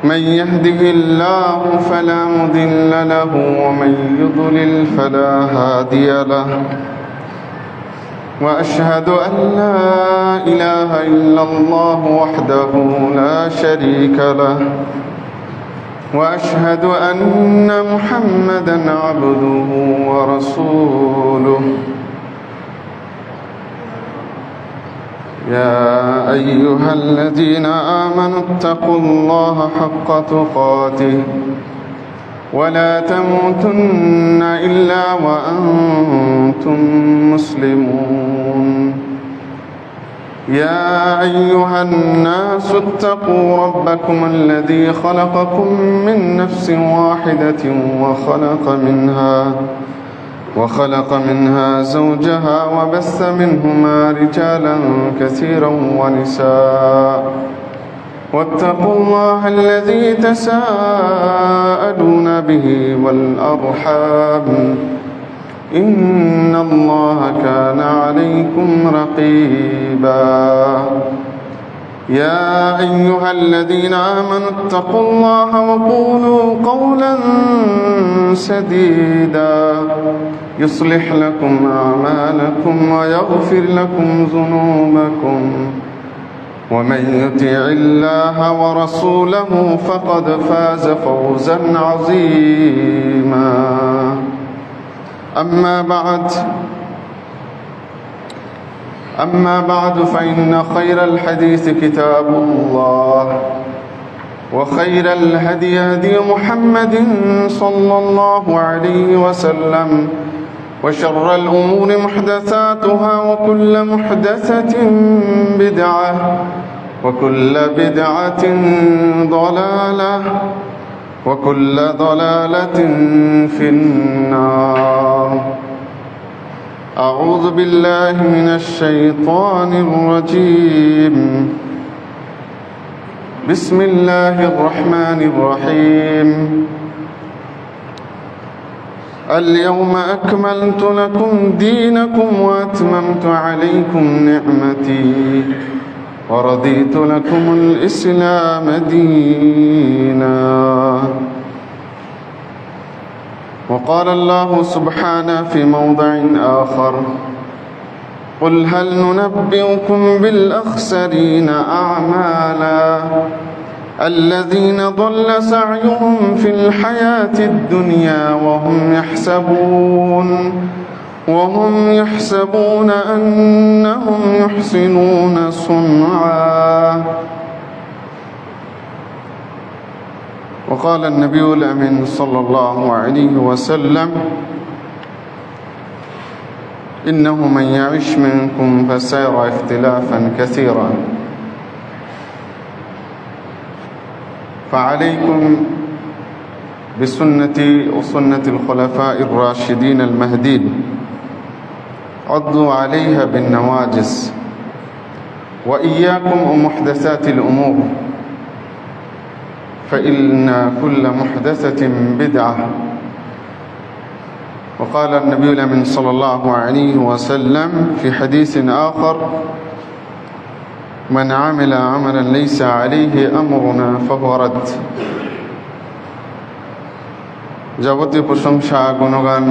من يهده الله فلا مضل له ومن يضلل فلا هادي له وأشهد أن لا إله إلا الله وحده لا شريك له وأشهد أن محمدًا عبده ورسوله يا أيها الذين آمنوا اتقوا الله حق تقاته ولا تموتن إلا وأنتم مسلمون يا أيها الناس اتقوا ربكم الذي خلقكم من نفس واحدة وخلق منها زوجها وبث منهما رجالا كثيرا ونساء واتقوا الله الذي تساءلون به والأرحام إن الله كان عليكم رقيبا يا أيها الذين آمنوا اتقوا الله وقولوا قولا سديدا يصلح لكم أعمالكم ويغفر لكم ذنوبكم ومن يطع الله ورسوله فقد فاز فوزا عظيما أما بعد فإن خير الحديث كتاب الله وخير الهدي هدي محمد صلى الله عليه وسلم وشر الأمور محدثاتها وكل محدثة بدعة وكل بدعة ضلالة وكل ضلالة في النار أعوذ بالله من الشيطان الرجيم بسم الله الرحمن الرحيم اليوم أكملت لكم دينكم وأتممت عليكم نعمتي ورضيت لكم الإسلام دينا وقال الله سبحانه في موضع آخر قل هل ننبئكم بالأخسرين أعمالا الذين ضل سعيهم في الحياة الدنيا وهم يحسبون أنهم يحسنون صنعا وقال النبي الأمين صلى الله عليه وسلم إنه من يعش منكم فسيرى اختلافا كثيرا فعليكم بسنتي وسنة الخلفاء الراشدين المهديين عضوا عليها بالنواجذ وإياكم ومحدثات الأمور فإن كل محدثة بدعة وقال النبي الأمين صلى الله عليه وسلم في حديث آخر من عمل عملا ليس عليه أمرنا فهو رد যাবতীয় প্রশংসা গুণগান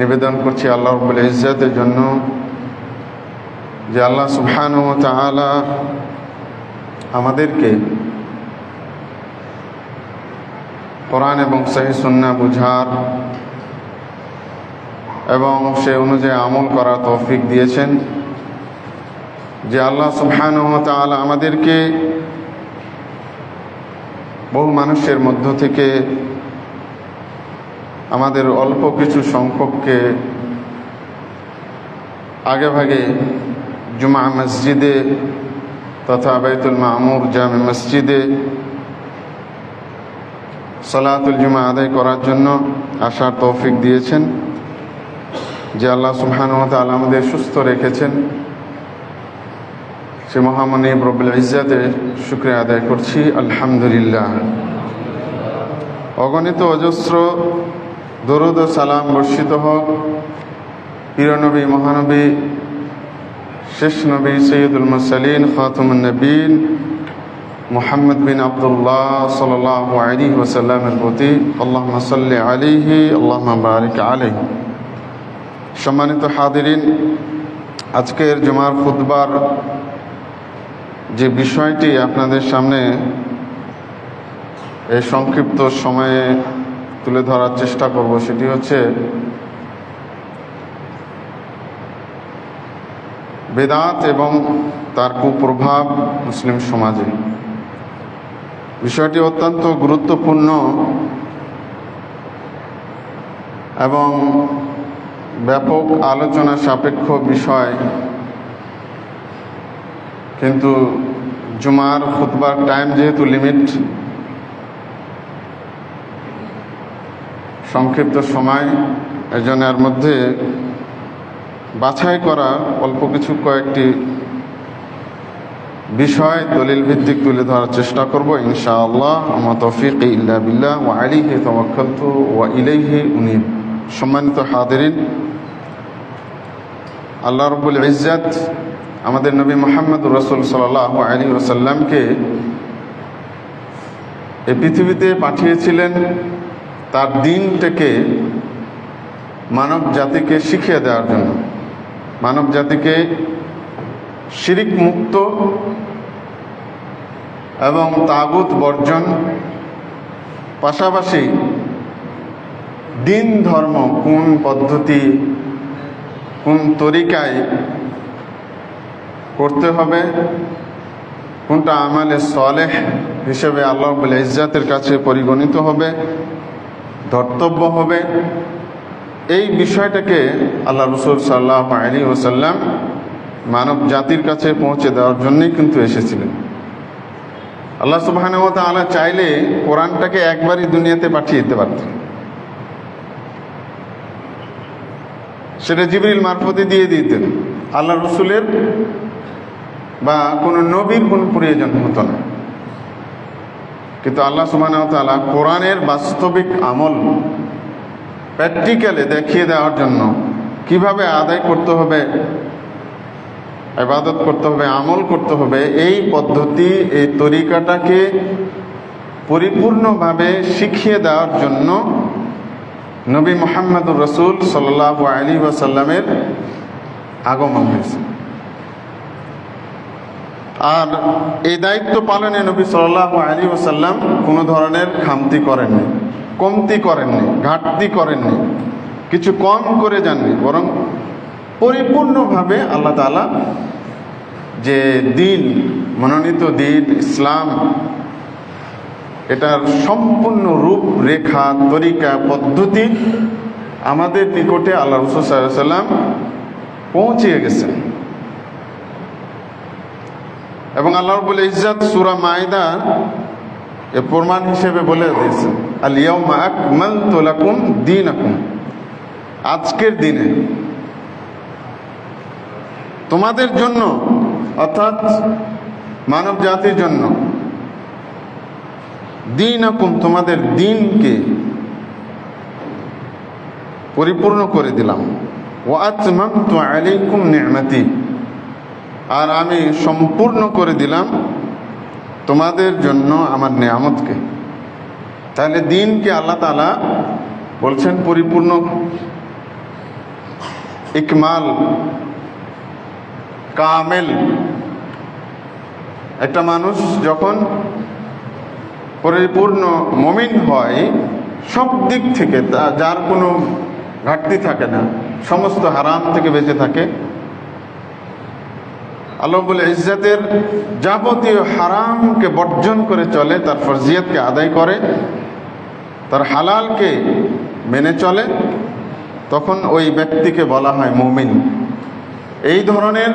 নিবেদন করছি আল্লাহ রাব্বুল ইজ্জতের জন্য যে আল্লাহ সুবহানাহু ওয়া তাআলা আমাদেরকে কোরআন এবং সহিহ সুন্নাহ বুঝার এবং সে অনুযায়ী আমল করার তৌফিক দিয়েছেন যে আল্লাহ সুবহানাহু ওয়া তাআলা আমাদেরকে বহু মানুষের মধ্য থেকে আমাদের অল্প কিছু সংখ্যককে আগে ভাগে জুমা মসজিদে তথা বাইতুল মামুর জামে মসজিদে সালাতুল জুমা আদায় করার জন্য আসার তৌফিক দিয়েছেন যে আল্লাহ সুবহানাহু ওয়া তাআলা আমাদের সুস্থ রেখেছেন সে মহামনিব রব্বুল ইজ্জতের শুকরিয়া আদায় করছি আলহামদুলিল্লাহ। অগণিত অজস্র দরুদ ও সালাম বর্ষিত হোক প্রিয় নবী মহানবী শেষ নবী সৈয়দুল মুরসালিন খাতামুন নবীন মুহাম্মদ বিন আব্দুল্লাহ সাল্লাল্লাহু আলাইহি ওয়াসাল্লামের প্রতি আল্লাহুম্মা সাল্লি আলাইহি আল্লাহুম্মা বারিক আলাইহি। সম্মানিত হাদিরিন, আজকের জুমার খুতবার যে বিষয়টি আপনাদের সামনে এই সংক্ষিপ্ত সময়ে তুলে ধরার চেষ্টা করব সেটি হচ্ছে বেদাত এবং তার কুপ্রভাব মুসলিম সমাজে। বিষয়টি অত্যন্ত গুরুত্বপূর্ণ এবং ব্যাপক আলোচনা সাপেক্ষ বিষয়, কিন্তু জুমার খুতবার টাইম যেহেতু লিমিট, সংক্ষিপ্ত সময়, এজন্য এর মধ্যে বাছাই করা অল্প কিছু কয়েকটি বিষয় দলিল ভিত্তিক তুলে ধরার চেষ্টা করব ইনশাআল্লাহ। আমা তৌফিক ইল্লা বিল্লাহ ওয়া আলাইহি তাওয়াক্কালতু ওয়া ইলাইহি উনীব। সম্মানিত হাদিরিন, আল্লাহ রাব্বুল ইজ্জত আমাদের নবী মুহাম্মদুর রাসূল সাল্লাল্লাহু আলাইহি ওয়াসাল্লামকে এই পৃথিবীতে পাঠিয়েছিলেন তার দ্বীনটাকে মানব জাতিকে শিখিয়ে দেওয়ার জন্য, মানব জাতিকে শিরিক মুক্ত এবং তাগুত বর্জন, পাশাপাশি দিন ধর্ম কোন পদ্ধতি কোন তরিকায় করতে হবে, কোনটা আমালে সালেহ হিসেবে আল্লাহ রাব্বুল ইজ্জতের কাছে পরিগণিত হবে, ধর্তব্য হবে, এই বিষয়টাকে আল্লাহ রাসূল সাল্লাল্লাহু আলাইহি ওয়াসাল্লাম মানব জাতির কাছে পৌঁছে দেওয়ার জন্যই কিন্তু এসেছিলেন। আল্লাহ সুবহানাহু ওয়া তাআলা চাইলে কোরআনটাকে একবারই দুনিয়াতে পাঠিয়ে দিতে পারতেন, সেটা জিবরিল মারফতে দিয়ে দিতেন, আল্লাহ রসুলের বা কোনো নবীর কোনো প্রয়োজন হতো না। কিন্তু আল্লাহ সুবহানাহু ওয়া তাআলা কোরআনের বাস্তবিক আমল প্র্যাকটিক্যালে দেখিয়ে দেওয়ার জন্য, কিভাবে আদায় করতে হবে, ইবাদত করতে হবে, আমল করতে হবে, এই পদ্ধতি এই তরিকাটাকে পরিপূর্ণভাবে শিখিয়ে দেওয়ার জন্য নবী মুহাম্মদুর রাসূল সাল্লাল্লাহু আলাইহি ওয়াসাল্লামের আগমন হয়েছে। আর এই দায়িত্ব পালনে নবী সাল্লাল্লাহু আলাইহি ওয়াসাল্লাম কোনো ধরনের খামতি করেননি, কমতি করেননি, ঘাটতি করেননি, কিছু কম করে যাননি, বরং পরিপূর্ণভাবে আল্লাহ তাআলা যে দিন, মনোনীত দিন ইসলাম, এটার সম্পূর্ণ রূপরেখা, তরিকা, পদ্ধতি আমাদের নিকটে আল্লাহ রাসূল সাল্লাল্লাহু আলাইহি ওয়াসাল্লাম পৌঁছিয়ে গেছেন। এবং আল্লাহ রাব্বুল ইজ্জত সূরা মাইদা এর প্রমাণ হিসেবে বলে দিয়েছেন, আল ইয়াউমা আকমালতু লাকুম দীনাকুম, আজকের দিনে তোমাদের জন্য, অর্থাৎ মানব জাতির জন্য, দীনাকুম তোমাদের দ্বীনকে পরিপূর্ণ করে দিলাম, ওয়া আতমামতু আলাইকুম নি'মাতি, আর আমি সম্পূর্ণ করে দিলাম তোমাদের জন্য আমার নিয়ামতকে। তাহলে দ্বীনকে আল্লাহ তাআলা বলছেন পরিপূর্ণ, ইকমাল, কামেল। একটা মানুষ যখন পরিপূর্ণ মুমিন হয়, সব দিক থেকে যার কোনো ঘাটতি থাকে না, সমস্ত হারাম থেকে বেঁচে থাকে, আল্লাহ রাব্বুল ইজ্জতের যাবতীয় হারামকে বর্জন করে চলে, তার ফরজিয়তকে আদায় করে, তার হালালকে মেনে চলে, তখন ওই ব্যক্তিকে বলা হয় মুমিন। এই ধরনের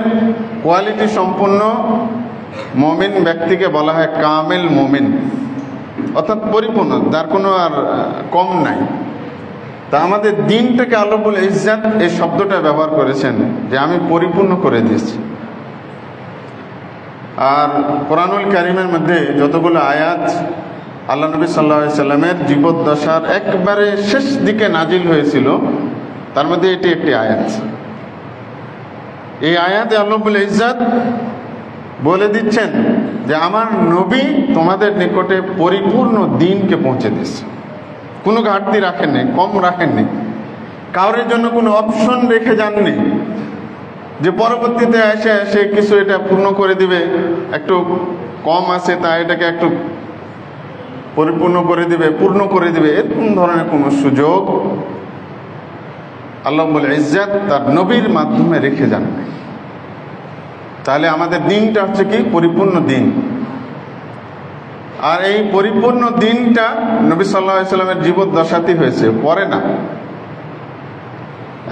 কোয়ালিটি সম্পন্ন মুমিন ব্যক্তিকে বলা হয় কামেল মুমিন, অর্থাৎ পরিপূর্ণ, যার কোনো আর কম নাই। তা আমাদের দ্বীনটাকে আল্লাহ রাব্বুল ইজ্জত এই শব্দটা ব্যবহার করেছেন যে আমি পরিপূর্ণ করে দিয়েছি। আর কোরআনুল কারীমের মধ্যে যতগুলো আয়াত আল্লাহ নবী সাল্লাল্লাহু আলাইহি সাল্লামের জীবদ্দশার একবারে শেষ দিকে নাজিল হয়েছিল, তার মধ্যে এটি একটি আয়াত। এই আয়াতে আল্লাহ রাব্বুল ইজ্জত বলে দিচ্ছেন যে আমার নবী তোমাদের নিকটে পরিপূর্ণ দিনকে পৌঁছে দিচ্ছে, কোনো ঘাটতি রাখেননি, কম রাখেননি, কাউরের জন্য কোনো অপশন রেখে যাননি যে পরবর্তীতে এসে সে কিছু এটা পূর্ণ করে দিবে, একটু কম আছে তা এটাকে একটু পরিপূর্ণ করে দিবে, পূর্ণ করে দিবে, এরকম ধরনের কোনো সুযোগ আল্লাহ রাব্বুল ইজ্জত তার নবীর মাধ্যমে রেখে যান। তাহলে আমাদের দিনটা হচ্ছে কি পরিপূর্ণ দিন। আর এই পরিপূর্ণ দিনটা নবী সাল্লাল্লাহু আলাইহি সাল্লামের জীবদ্দশাতেই হয়েছে, পরে না।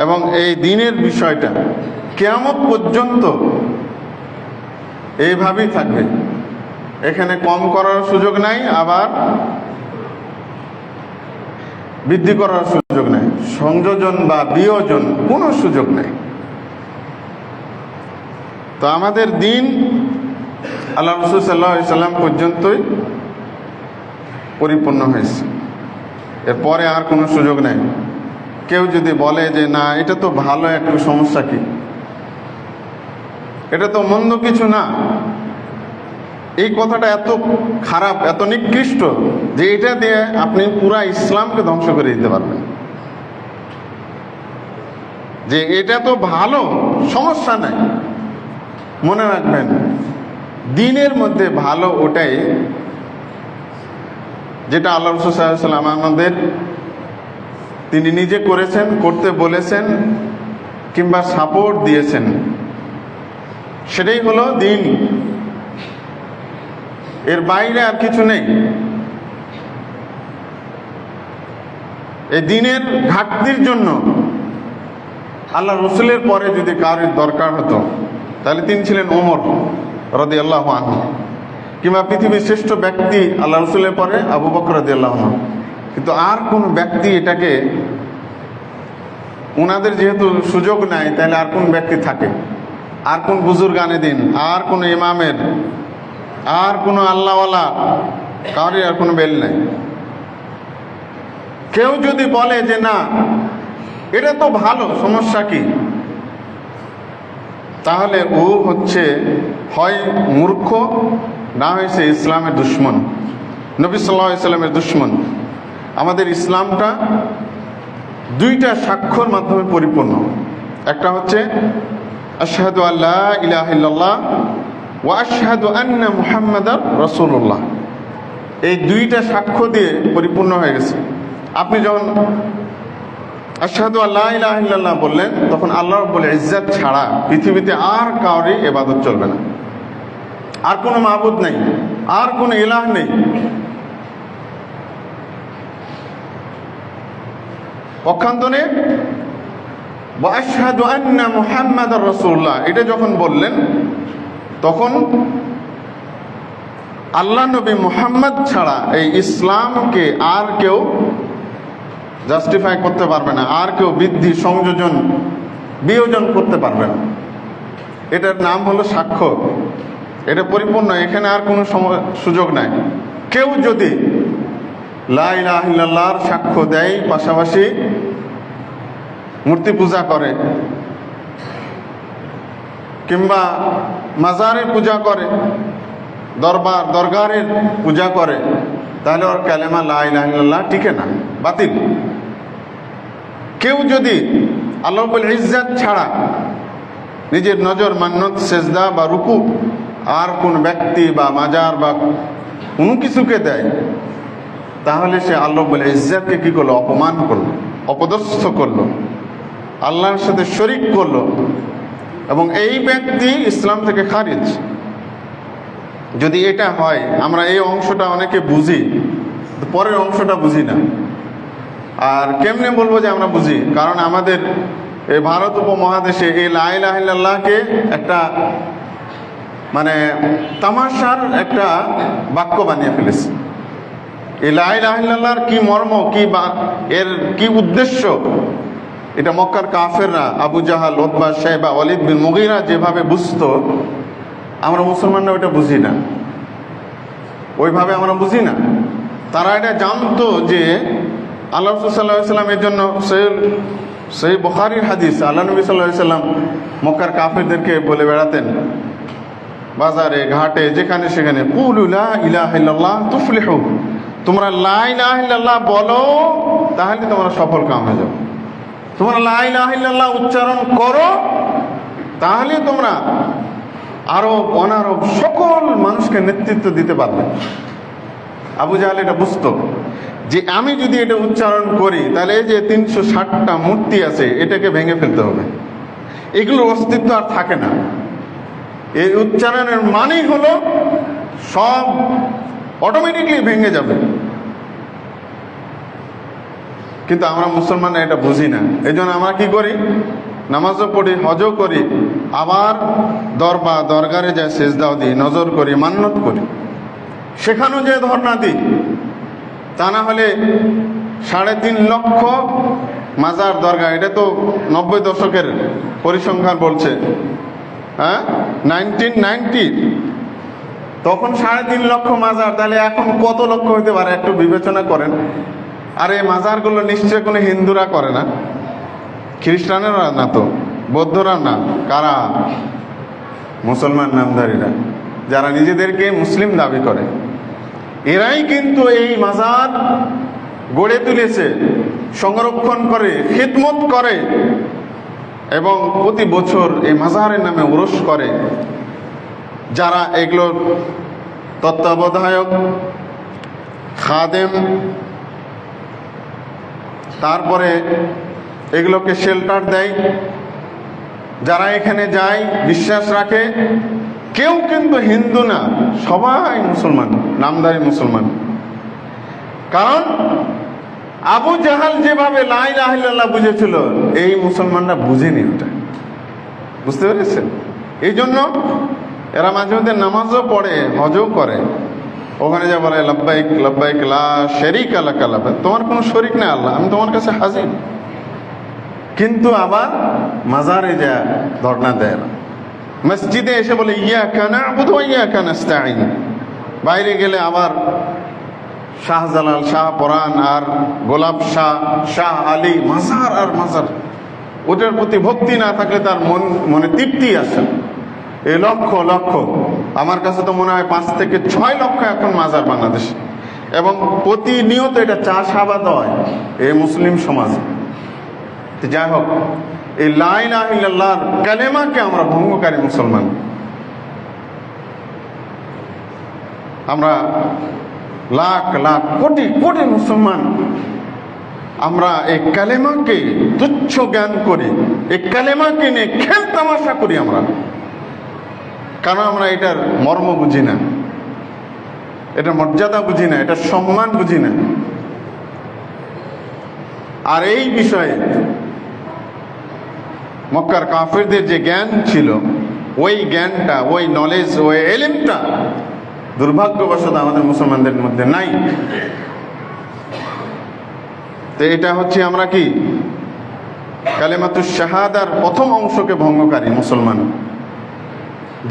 এবং এই দিনের বিষয়টা কিয়ামত পর্যন্ত এইভাবেই থাকবে, এখানে কম করার সুযোগ নাই, আবার বৃদ্ধি করার সুযোগ নাই, সংযোজন বা বিয়োজন কোনো সুযোগ নাই। তো আমাদের দিন আল্লাহ রাসূল সাল্লাল্লাহু আলাইহি সাল্লাম পর্যন্তই পরিপূর্ণ হয়েছে, এরপরে আর কোনো সুযোগ নাই। কেউ যদি বলে যে না এটা তো ভালো, একটু সমস্যা কি, এটা তো মন্দ কিছু না, এই কথাটা এত খারাপ, এত নিকৃষ্ট যে এটা দিয়ে আপনি পুরা ইসলামকে ধ্বংস করে দিতে পারবেন। যে এটা তো ভালো, সমস্যা নাই। মনে রাখবেন দিনের মধ্যে ভালো ওটাই যেটা আল্লাহ রাসূল সাল্লাল্লাহু আলাইহি ওয়াসাল্লাম আমাদের তিনি নিজে করেছেন, করতে বলেছেন কিংবা সাপোর্ট দিয়েছেন, সেটাই হলো দিন, এর বাইরে আর কিছু নেই। এই দিনের ঘাটতির জন্য আল্লাহ রসুলের পরে যদি কারোর দরকার হতো তাহলে তিনি ছিলেন ওমর রাদিয়াল্লাহু আনহু, কিংবা পৃথিবীর শ্রেষ্ঠ ব্যক্তি আল্লাহ রসুলের পরে আবু বকর রাদিয়াল্লাহু আনহু। কিন্তু আর কোন ব্যক্তি এটাকে, ওনাদের যেহেতু সুযোগ নাই, তাহলে আর কোন ব্যক্তি থাকে, আর কোন বুজুর্গানে দিন, আর কোন ইমামের, আর কোনো আল্লাহওয়ালা কারোর আর কোনো বেল নাই। কেউ যদি বলে যে না এটা তো ভালো, সমস্যা কি, তাহলে ও হচ্ছে হয় মূর্খ, না হয়েছে ইসলামের দুশ্মন, নবী সাল্লাল্লাহু আলাইহি সাল্লামের দুশ্মন। আমাদের ইসলামটা দুইটা সাক্ষ্যর মাধ্যমে পরিপূর্ণ। একটা হচ্ছে আশহাদু আল্লা ইলাহা ইল্লাল্লাহ ওয়া আশহাদু আন্না মুহাম্মাদার রাসূলুল্লাহ, এই দুইটা সাক্ষ্য দিয়ে পরিপূর্ণ হয়ে গেছে। আপনি যখন আশহাদু আল্লা ইলাহা ইল্লাল্লাহ বললেন, তখন আল্লাহ রাব্বুল ইজ্জত ছাড়া পৃথিবীতে আর কারোরই ইবাদত চলবে না, আর কোনো মাবুদ নেই, আর কোনো ইলাহ নেই। পক্ষান্তরে ওয়া আশহাদু আন্না মুহাম্মাদার রাসূলুল্লাহ, এটা যখন বললেন তখন আল্লাহ নবী মুহাম্মদ ছাড়া এই ইসলামকে আর কেউ জাস্টিফাই করতে পারবে না, আর কেউ বৃদ্ধি, সংযোজন, বিয়োজন করতে পারবে না। এটার নাম হলো সাক্ষ্য, এটা পরিপূর্ণ, এখানে আর কোনো সুযোগ নাই। কেউ যদি লা ইলাহা ইল্লাল্লাহর সাক্ষ্য দেয়, পাশাপাশি মূর্তি পূজা করে কিংবা মাজারের পূজা করে, দরগারের পূজা করে, তাহলে ওর কালেমা লা ইলাহা ইল্লাল্লাহ টিকে না, বাতিল। কেউ যদি আল্লাহ রাব্বুল ইজ্জত ছাড়া নিজের নজর, মান্নত, সেজদা বা রুকু আর কোন ব্যক্তি বা মাজার বা কোনো কিছুকে দেয়, তাহলে সে আল্লাহ রাব্বুল ইজ্জতকে কি করলো? অপমান করলো, অপদস্থ করলো, আল্লাহর সাথে শরীক করলো, এবং এই ব্যক্তি ইসলাম থেকে খারিজ। যদি এটা হয়, আমরা এই অংশটা অনেকে বুঝি, পরের অংশটা বুঝি না। আর কেমনে বলবো যে আমরা বুঝি? কারণ আমাদের এই ভারত উপমহাদেশে এই লা ইলাহা ইল্লাল্লাহকে একটা মানে তামাশার একটা বাক্য বানিয়ে ফেলেছে। এই লা ইলাহা ইল্লাল্লাহর কি মর্ম, কি এর কি উদ্দেশ্য, এটা মক্কার কাফেররা, আবু জাহাল, উতবা, শাইবা, ওয়ালিদ বিন মুগীরা যেভাবে বুঝতো, আমরা মুসলমানরা ওটা বুঝি না, ওইভাবে আমরা বুঝি না। তারা এটা জানতো যে আল্লাহ রাসূল সাল্লাল্লাহু আলাইহি ওয়াসাল্লাম, এর জন্য সহিহ বুখারীর হাদিস, আল্লাহ নবী সাল্লাল্লাহু আলাইহি ওয়াসাল্লাম মক্কার কাফেরদেরকে বলে বেড়াতেন বাজারে ঘাটে যেখানে সেখানে কুলু লা ইলাহা ইল্লাল্লাহ তুফলিহু, তোমরা লা ইলাহা ইল্লাল্লাহ বলো তাহলে তোমরা সফল কাম হয়ে যাবে। তোমরা লা ইলাহা ইল্লাল্লাহ উচ্চারণ করো তাহলে তোমরা আরব অনারব সকল মানুষকে নেতৃত্ব দিতে পারবে। আবু জাহেল এটা বুঝতো যে আমি যদি এটা উচ্চারণ করি তাহলে এই যে 360টা মূর্তি আছে এটাকে ভেঙে ফেলতে হবে, এগুলোর অস্তিত্ব আর থাকে না। এই উচ্চারণের মানেই হলো সব অটোমেটিকলি ভেঙে যাবে। কিন্তু আমরা মুসলমানরা এটা বুঝি না, এই জন্য আমরা কি করি, নামাজও পড়ি, হজও করি, আবার দরগারে যায় সেজদাও দিই, নজর করি, মান্নত করি, সেখানেও যে ধর্ণা দিই। তা না হলে 3.5 লক্ষ মাজার দরগা, এটা তো 90 দশকের পরিসংখ্যান বলছে, হ্যাঁ 1990 তখন 3.5 লক্ষ মাজার, তাহলে এখন কত লক্ষ হতে পারে একটু বিবেচনা করেন। আর এই মাজারগুলো নিশ্চয় কোনো হিন্দুরা করে না, খ্রিস্টানেরা না, তো বৌদ্ধরা না, কারা? মুসলমান নামধারীরা, যারা নিজেদেরকে মুসলিম দাবি করে, এরাই কিন্তু এই মাজার গড়ে তুলেছে, সংরক্ষণ করে, খিদমত করে এবং প্রতি বছর এই মাজারের নামে উরস করে। যারা এগুলোর তত্ত্বাবধায়ক, খাদেম, তারপরে এগুলোকে শেল্টার দেয়, যারা এখানে যায় বিশ্বাস রাখে, কেউ কিন্তু হিন্দু না, সবাই মুসলমান, নামধারী মুসলমান। কারণ আবু জাহাল যেভাবে লা ইলাহা ইল্লাল্লাহ বুঝেছিল, এই মুসলমানরা বুঝেনি ওটা, বুঝতে পেরেছেন? এই জন্য এরা মাঝে মধ্যে নামাজও পড়ে, হজও করে, ওখানে যা বলে লব্বাইক লব্বাইক লা শারীকা লাকা লাব্বাইক, তোমার কোনো শরীক নেই আল্লাহ, আমি তোমার কাছে হাজির। কিন্তু আবার মাজারে যা ধর্ণা দেয় না, মসজিদে এসে বলে ইয়াকা না'বুদু ওয়া ইয়াকা নাস্তাঈন, বাইরে গেলে আবার শাহজালাল, শাহ পরাণ আর গোলাপ শাহ, শাহ আলী, মাজার আর মাজার। ওটার প্রতি ভক্তি না থাকলে তার মনে তৃপ্তি আসে। এই লক্ষ লক্ষ, আমার কাছে তো মনে হয় 5 থেকে 6 লক্ষ এখন মাজার বাংলাদেশে, এবং প্রতিনিয়ত এটা চাষাবাদ হয় এই মুসলিম সমাজে। যাই হোক, এই লা ইলাহা ইল্লাল্লাহর কালেমাকে আমরা ভঙ্গকারী মুসলমান। আমরা লাখ লাখ কোটি কোটি মুসলমান, আমরা এই কালেমাকে তুচ্ছ জ্ঞান করি, এই কালেমাকে নিয়ে খেল তামাশা করি আমরা, কারণ আমরা এটার মর্ম বুঝি না, এটার মর্যাদা বুঝি না, এটার সম্মান বুঝি না। আর এই বিষয়ে মক্কার কাফেরদের যে জ্ঞান ছিল, ওই জ্ঞানটা, ওই নলেজ, ওই এলিমটা দুর্ভাগ্যবশত আমাদের মুসলমানদের মধ্যে নাই। তো এটা হচ্ছে আমরা কি কালেমাতুশ শাহাদার প্রথম অংশকে ভঙ্গকারী মুসলমান,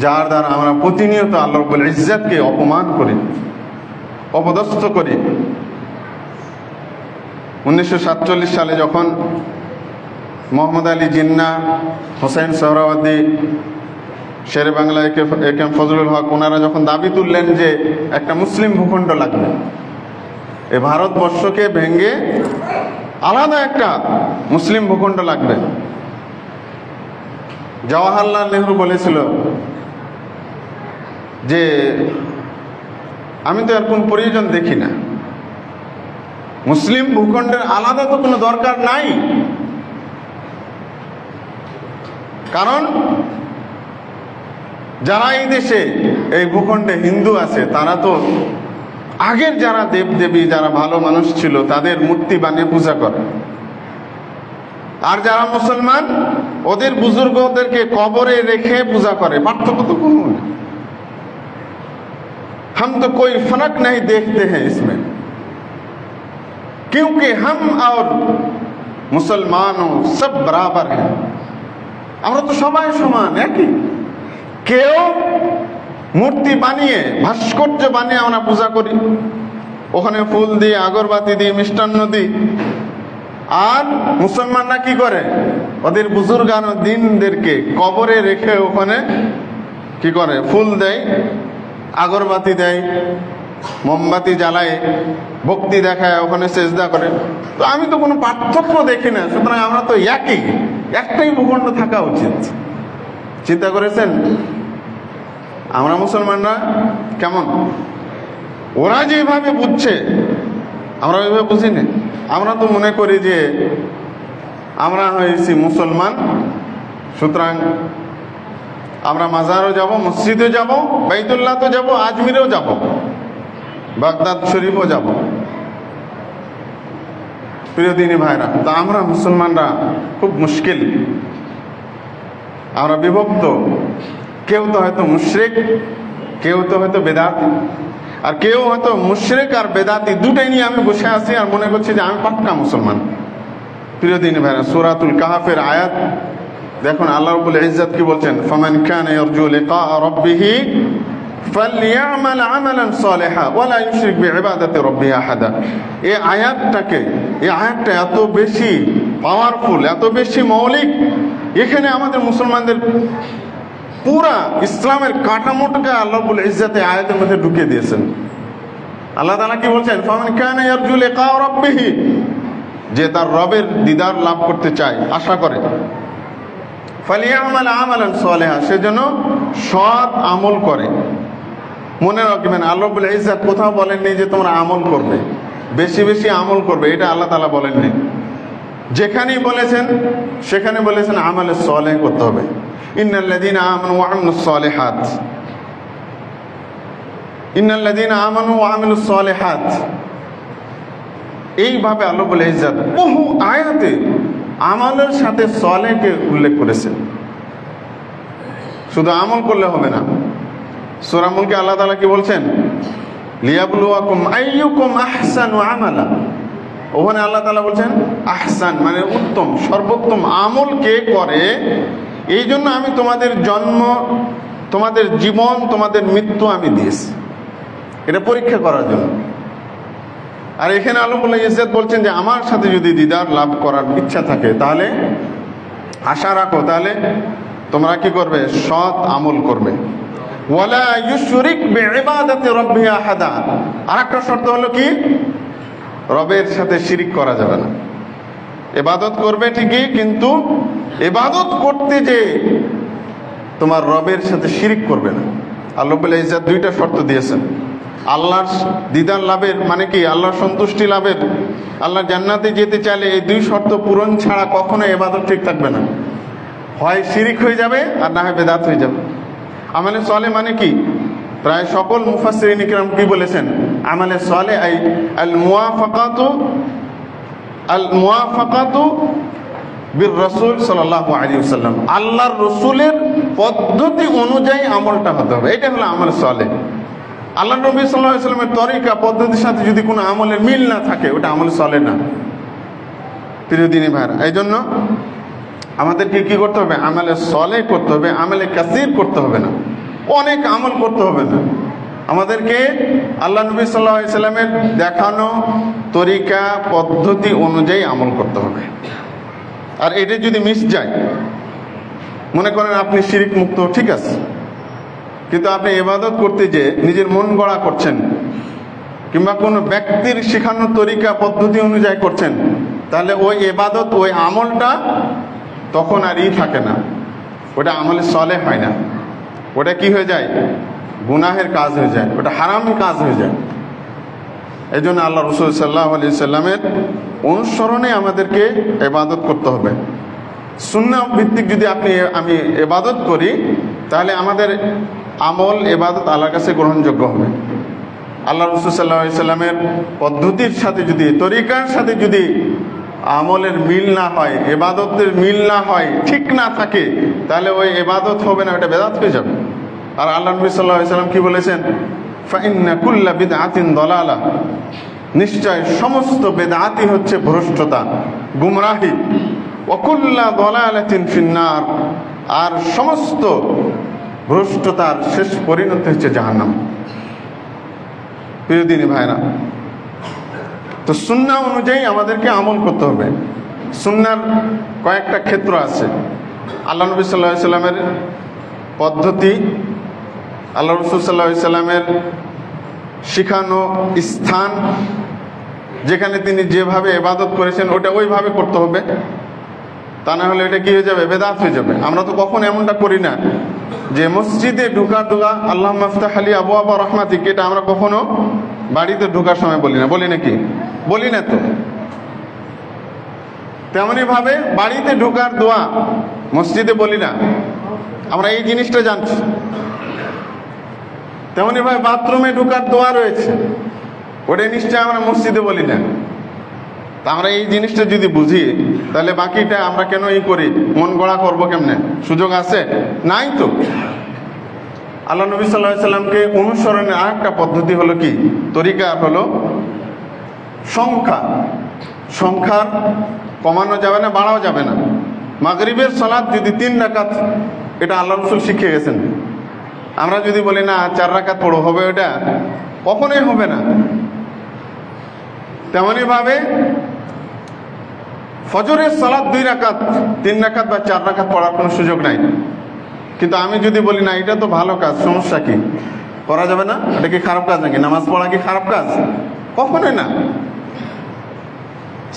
যার দ্বারা আমরা প্রতিনিয়ত আল্লাহ রাব্বুল ইজ্জতকে অপমান করি, অপদস্থ করি। 1947 সালে যখন মোহাম্মদ আলী জিন্নাহ, হোসেন সোহরাওয়ার্দী, শেরে বাংলা একেএম ফজলুল হক, ওনারা যখন দাবি তুললেন যে একটা মুসলিম ভূখণ্ড লাগবে, এই ভারতবর্ষকে ভেঙে আলাদা একটা মুসলিম ভূখণ্ড লাগবে, জওয়াহরলাল নেহরু বলেছিল যে আমি তো এর কোন প্রয়োজন দেখি না, মুসলিম ভূখণ্ডের আলাদা তো কোনো দরকার নাই। কারণ যারা এই দেশে, এই ভূখণ্ডে হিন্দু আছে, তারা তো আগের যারা দেবদেবী, যারা ভালো মানুষ ছিল, তাদের মূর্তি বানিয়ে পূজা করে। আর যারা মুসলমান, ওদের বুজুর্গদেরকে কবরে রেখে পূজা করে। পার্থক্য তো কোনো নেই। हम तो कोई फर्क नहीं देखते हैं इसमें, क्योंकि हम और मुसलमानों सब बराबर हैं। আমরা তো সবাই সমান, একই। কেউ মূর্তি বানিয়ে, ভাস্কর্য বানিয়ে আমরা পূজা করি, ওখানে ফুল দিই, আগরবাতি দিই, মিষ্টান্ন দিই। আর মুসলমানরা কি করে? ওদের বুজুর্গান দিনদেরকে কবরে রেখে ওখানে কি করে? ফুল দেয়, আগরবাতি দেয়, মোমবাতি জ্বালায়, ভক্তি দেখায়, ওখানে সেজদা করে। তো আমি তো কোনো পার্থক্য দেখি না, সুতরাং আমরা তো একটাই ভূখণ্ড থাকা উচিত। চিন্তা করেছেন আমরা মুসলমানরা কেমন? ওরা যেভাবে বুঝছে আমরা ওইভাবে বুঝি না। আমরা তো মনে করি যে আমরা হয়েছি মুসলমান, সুতরাং আমরা মাজারও যাব, মসজিদও যাব, বাইতুল্লাহ তো যাব, আজমিরেও যাব, বাগদাদ শরীফও যাব। প্রিয় দিনী ভাইরা, তা আমরা মুসলমানরা খুব মুশকিল, আমরা বিভক্ত। কেউ তো হয়তো মুশরিক, কেউ তো হয়তো বেদাতি, আর কেউ হয়তো মুশরিক আর বেদাতি দুটাই নিয়ে আমি বসে আছি আর মনে করছি যে আমি পাক্কা মুসলমান। প্রিয় দিনী ভাইরা, সূরাতুল কাহফের আয়াত দেখুন, আল্লাহ রাব্বুল ইজ্জত কি বলছেন? ফামান কানা ইয়ারজু লিকা রাব্বিহি ফালইয়ামাল আমালান সালিহা ওয়া লা ইউশরিক বিইবাদাতি রাব্বিহি আহাদা। এই আয়াতটা এত বেশি পাওয়ারফুল, এত বেশি মৌলিক। এখানে আমাদের মুসলমানদের পুরা ইসলামের কাঠামোটাকে আল্লাহ রাব্বুল ইজ্জত এই আয়াতের মধ্যে ঢুকিয়ে দিয়েছেন। আল্লাহ তাআলা কি বলছেন? ফামান কানা ইয়ারজু লিকা রাব্বিহি, যে তার রবের দিদার লাভ করতে চায়, আশা করে, ফালিয়ামাল আমালান সালিহা, সেজন্য সৎ আমল করে। মনে রাখবেন, আল্লাহ রাব্বুল ইজ্জত কোথাও বলেননি যে তোমরা আমল করবে, বেশি বেশি আমল করবে, এটা আল্লাহ তাআলা বলেননি। যেখানেই বলেছেন সেখানে বলেছেন আমালে সালেহ করতে হবে। ইন্নাল্লাযীনা আমানু ওয়া আমিলুস সালিহাত, ইন্নাল্লাযীনা আমানু ওয়া আমিলুস সালিহাত, এইভাবে আল্লাহ রাব্বুল ইজ্জত বহু আয়াতে আমলের সাথে সালেহকে উল্লেখ করেছেন। শুধু আমল করলে হবে না। সূরা মুলকে আল্লাহ তাআলা কি বলছেন? লিয়াবলুয়াকুম আইয়ুকুম আহসানু আমালা। ওখানে আল্লাহ তাআলা বলছেন আহসান মানে উত্তম, সর্বোত্তম আমল কে করে, এই জন্য আমি তোমাদের জন্ম, তোমাদের জীবন, তোমাদের মৃত্যু আমি দিয়েছি, এটা পরীক্ষা করার জন্য। আর এখানে আল্লাহ রাব্বুল ইজ্জত বলছেন যে আমার সাথে যদি দিদার লাভ করার ইচ্ছা থাকে, তাহলে আশা রাখো, তাহলে তোমরা কি করবে? সৎ আমল করবে। ওয়ালা ইউশরিক বিইবাদাতি রাব্বিহি আহাদা। আর একটা শর্ত হলো কি? রবের সাথে শিরিক করা যাবে না। ইবাদত করবে ঠিকই, কিন্তু ইবাদত করতে যে তোমার রবের সাথে শিরিক করবে না। আল্লাহ রাব্বুল ইজ্জত দুইটা শর্ত দিয়েছেন। আল্লাহর দিদার লাভের মানে কি? আল্লাহর সন্তুষ্টি লাভের, আল্লাহর জান্নাতে যেতে চাইলে এই দুই শর্ত পূরণ ছাড়া কখনো ইবাদত ঠিক থাকবে না। হয় শিরিক হয়ে যাবে, আর না হয় বেদাত হয়ে যাবে। আমালে সালেহ মানে কি? প্রায় সকল মুফাসসিরিন ইকরাম কি বলেছেন? আমালে সালেহ আই আল মুওয়াফাকাতু বির রাসূল সাল্লাল্লাহু আলাইহি ওয়াসাল্লাম, আল্লাহর রাসূলের পদ্ধতি অনুযায়ী আমলটা হতে হবে, এটা হলো আমল সালেহ। আল্লাহ নবী সাল্লাল্লাহু আলাইহি ওয়াসাল্লামের তরিকা পদ্ধতির সাথে যদি কোনো আমলের মিল না থাকে, ওটা আমল সালেহ না। প্রিয় দিনী ভাইরা, এই জন্য আমাদেরকে কি করতে হবে? আমলে সালেহ করতে হবে, আমলে কাসীর করতে হবে না, অনেক আমল করতে হবে না। আমাদেরকে আল্লাহ নবী সাল্লাল্লাহু আলাইহি ওয়াসাল্লামের দেখানো তরিকা পদ্ধতি অনুযায়ী আমল করতে হবে। আর এটা যদি মিস যায়, মনে করেন আপনি শিরিক মুক্ত, ঠিক আছে, কিন্তু আপনি ইবাদত করতে যে নিজের মন গড়া করছেন, কিংবা কোনো ব্যক্তির শেখানো তরিকা পদ্ধতি অনুযায়ী করছেন, তাহলে ওই ইবাদত, ওই আমলটা তখন আর থাকে না, ওটা আমলে সালেহ হয় না, ওটা কি হয়ে যায়? গুনাহের কাজ হয়ে যায়, ওটা হারামি কাজ হয়ে যায়। এই জন্য আল্লাহ রাসূল সাল্লাল্লাহু আলাইহি সাল্লামের অনুসরণে আমাদেরকে ইবাদত করতে হবে। সুন্নাহ ভিত্তিক যদি আমি ইবাদত করি, তাহলে আমাদের আমল ইবাদত আল্লাহর কাছে গ্রহণযোগ্য হবে। আল্লাহ রাসূল সাল্লাল্লাহু আলাইহি সাল্লামের পদ্ধতির সাথে যদি, তরিকার সাথে যদি আমলের মিল না হয়, ইবাদতের মিল না হয়, ঠিক না থাকে, তাহলে ওই ইবাদত হবে না, ওটা বেদাত হয়ে যাবে। আর আল্লাহ নবী সাল্লাল্লাহু আলাইহি সাল্লাম কি বলেছেন? ফাইন্না কুল্লা বিদআতিন দালালা, নিশ্চয় সমস্ত বেদাতি হচ্ছে ভ্রষ্টতা, গুমরাহি। ওয়া কুল্লা দালালাতিন ফিন্নার, আর সমস্ত ভ্রষ্টতার শেষ পরিণতি হচ্ছে জাহান্নাম। প্রিয় দিনী ভাইরা, তো সুন্নাহ অনুযায়ী আমাদেরকে আমল করতে হবে। সুন্নাহর কয়েকটা ক্ষেত্র আছে। আল্লাহ নবী সাল্লাল্লাহু আলাইহি সাল্লামের পদ্ধতি আল্লাহ রাসূল সাল্লাল্লাহু আলাইহি সাল্লামের শিখানো স্থান, যেখানে তিনি যেভাবে ইবাদত করেছেন ওটা ওইভাবে করতে হবে, তা না হলে এটা কি হয়ে যাবে? বেদাত হয়ে যাবে। আমরা তো কখন এমনটা করি না যে মসজিদে ঢোকার দোয়া আল্লাহুম্মা ইফতাহ লি আবওয়াবা রাহমাতিক, এটা আমরা কখনো বাড়িতে ঢোকার সময় বলি না, বলি নাকি? বলি না তো। তেমনি ভাবে বাড়িতে ঢোকার দোয়া মসজিদে বলি না, আমরা এই জিনিসটা জানছি। তেমনি ভাবে বাথরুমে ঢোকার দোয়া রয়েছে, ওটা নিশ্চয় আমরা মসজিদে বলি না। তা আমরা এই জিনিসটা যদি বুঝি, তাহলে বাকিটা আমরা কেন করি? মন গড়া করবো কেমনে? সুযোগ আছে? নাই তো। আল্লাহ নবী সাল্লাল্লাহু আলাইহি সাল্লামকে অনুসরণের আরেকটা পদ্ধতি হলো কি, তরিকা হলো সংখ্যার কমানো যাবে না, বাড়াও যাবে না। মাগরিবের সালাত যদি 3 রাকাত, এটা আল্লাহ রাসূল শিখিয়ে গেছেন। আমরা যদি বলি না 4 রাকাত পড়ো, হবে ওটা? কখনোই হবে না। তেমনি ভাবে ফজরের সালাত 2 রাকাত, 3 রাকাত বা 4 রাকাত পড়ার কোনো সুযোগ নাই। কিন্তু আমি যদি বলি না এটা তো ভালো কাজ, সমস্যা কি, করা যাবে না? এটা কি খারাপ কাজ নাকি? নামাজ পড়া কি খারাপ কাজ? কখনোই না।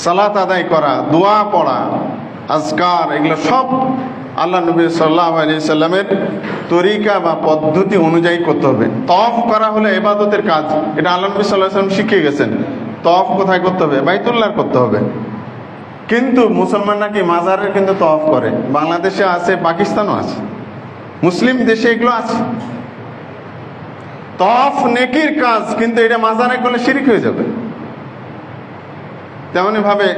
সালাত আদায় করা, দোয়া পড়া, আজকার, এগুলো সব আল্লাহ নবী সাল্লাল্লাহু আলাইহি সাল্লামের তরিকা বা পদ্ধতি অনুযায়ী করতে হবে। তওয়াফ করা হলো ইবাদতের কাজ, এটা আল্লাহ নবী সাল্লাল্লাহু আলাইহি সাল্লাম শিখিয়ে গেছেন। তওয়াফ কোথায় করতে হবে? বাইতুল্লাহ করতে হবে। কিন্তু মুসলমানরা কি মাজারের কিন্তু তওয়াফ করে? বাংলাদেশে আছে, পাকিস্তানও আছে, মুসলিম দেশে এগুলো আছে। তওয়াফ নেকির কাজ, কিন্তু এটা মাজারে করলে শিরক হয়ে যাবে। তেমনি ভাবে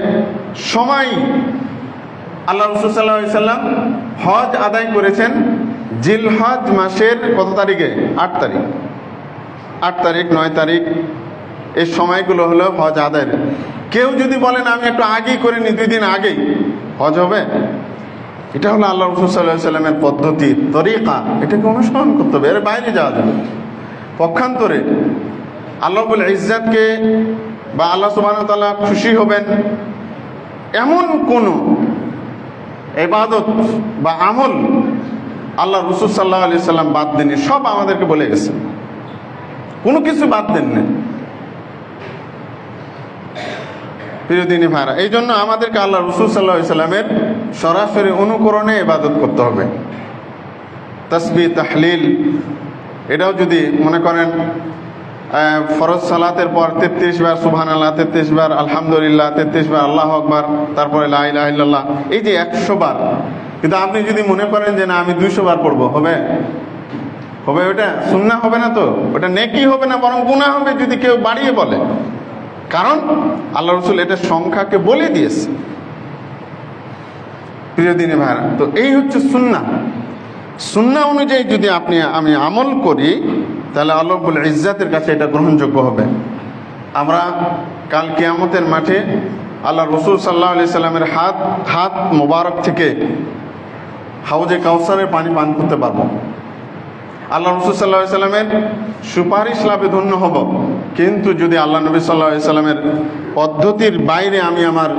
সময়, আল্লাহ রাসূল সাল্লাল্লাহু আলাইহি সাল্লাম হজ আদায় করেছেন জিলহজ মাসের কত তারিখে? 8 তারিখ, 8 তারিখ, 9 তারিখ, এই সময়গুলো হলো হজ আদায়ের। কেউ যদি বলেন আমি একটু আগেই করে নি, 2 দিন আগেই, হজ হবে? এটা হলো আল্লাহ রাসূল সাল্লাল্লাহু আলাইহি সাল্লামের পদ্ধতি, তরিকা, এটাকে অনুসরণ করতে হবে, এর বাইরে যাওয়া যাবে। পক্ষান্তরে আল্লাহ রাব্বুল ইজ্জাতকে বা আল্লাহ সুবহানাহু ওয়া তাআলা খুশি হবেন এমন কোন ইবাদত বা আমল আল্লাহ রাসূল সাল্লাল্লাহু আলাইহি সাল্লাম বাদ দেননি, সব আমাদেরকে বলে গেছে, কোনো কিছু বাদ দেন না। প্রিয় দিনী ভাইরা, এই জন্য আমাদেরকে আল্লাহ রাসূল সাল্লাল্লাহু আলাইহি সাল্লামের সরাসরি অনুকরণে ইবাদত করতে হবে। তাসবিহ, তাহলিল, এটাও যদি মনে করেন ফরজ সালাতের পর 33 বার সুবহানাল্লাহ, 33 বার আলহামদুলিল্লাহ, 33 বার আল্লাহু আকবার, তারপরে লা ইলাহা ইল্লাল্লাহ, এই যে 100 বার। কিন্তু আপনি যদি মনে করেন যে না আমি 200 বার পড়বো, হবে? ওটা সুন্নাহ হবে না তো, ওটা নেকি হবে না, বরং গুনাহ হবে যদি কেউ বাড়িয়ে বলে। কারণ আল্লাহ রাসূল এটা সংখ্যাকে বলে দিয়েছে। প্রিয় দিনী ভাইরা, তো এই হচ্ছে সুন্নাহ। সুন্নাহ অনুযায়ী যদি আমি আমল করি, তাহলে আল্লাহ রাব্বুল ইজ্জাতের কাছে এটা গ্রহণযোগ্য হবে। আমরা কাল কিয়ামতের মাঠে আল্লাহ রাসূল সাল্লাল্লাহু আলাইহি সাল্লামের হাত মোবারক থেকে হাউজে কাউসারের পানি পান করতে পারবো। আল্লাহ রাসূল সাল্লাল্লাহু আলাইহি সাল্লামের সুপারিশ লাভে ধন্য হব। কিন্তু যদি আল্লাহ নবী সাল্লাল্লাহু আলাইহি সাল্লামের পদ্ধতির বাইরে আমি আমার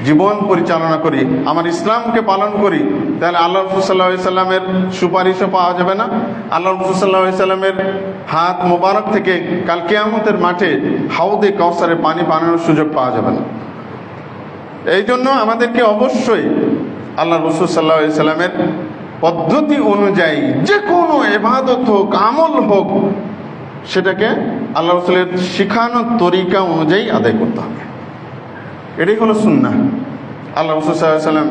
জীবন পরিচালনা করি, আমার ইসলামকে পালন করি, তাহলে আল্লাহ রাসূল সাল্লাল্লাহু আলাইহি সাল্লামের সুপারিশও পাওয়া যাবে না। আল্লাহ রাসূল সাল্লাল্লাহু আলাইহি সাল্লামের হাত মোবারক থেকে কাল কিয়ামতের মাঠে হাউজে কাউসারে পানি পানের সুযোগ পাওয়া যাবে না। এই জন্য আমাদেরকে অবশ্যই আল্লাহ রাসূল সাল্লাল্লাহু আলাইহি সাল্লামের পদ্ধতি অনুযায়ী যে কোনো ইবাদত হোক, আমল হোক, সেটাকে আল্লাহ রাসূলের শিখানো তরিকা অনুযায়ী আদায় করতে হবে। এটাই হলো সুন্নাহ। আল্লাহ রাসূল সাল্লাল্লাহু আলাইহি সাল্লাম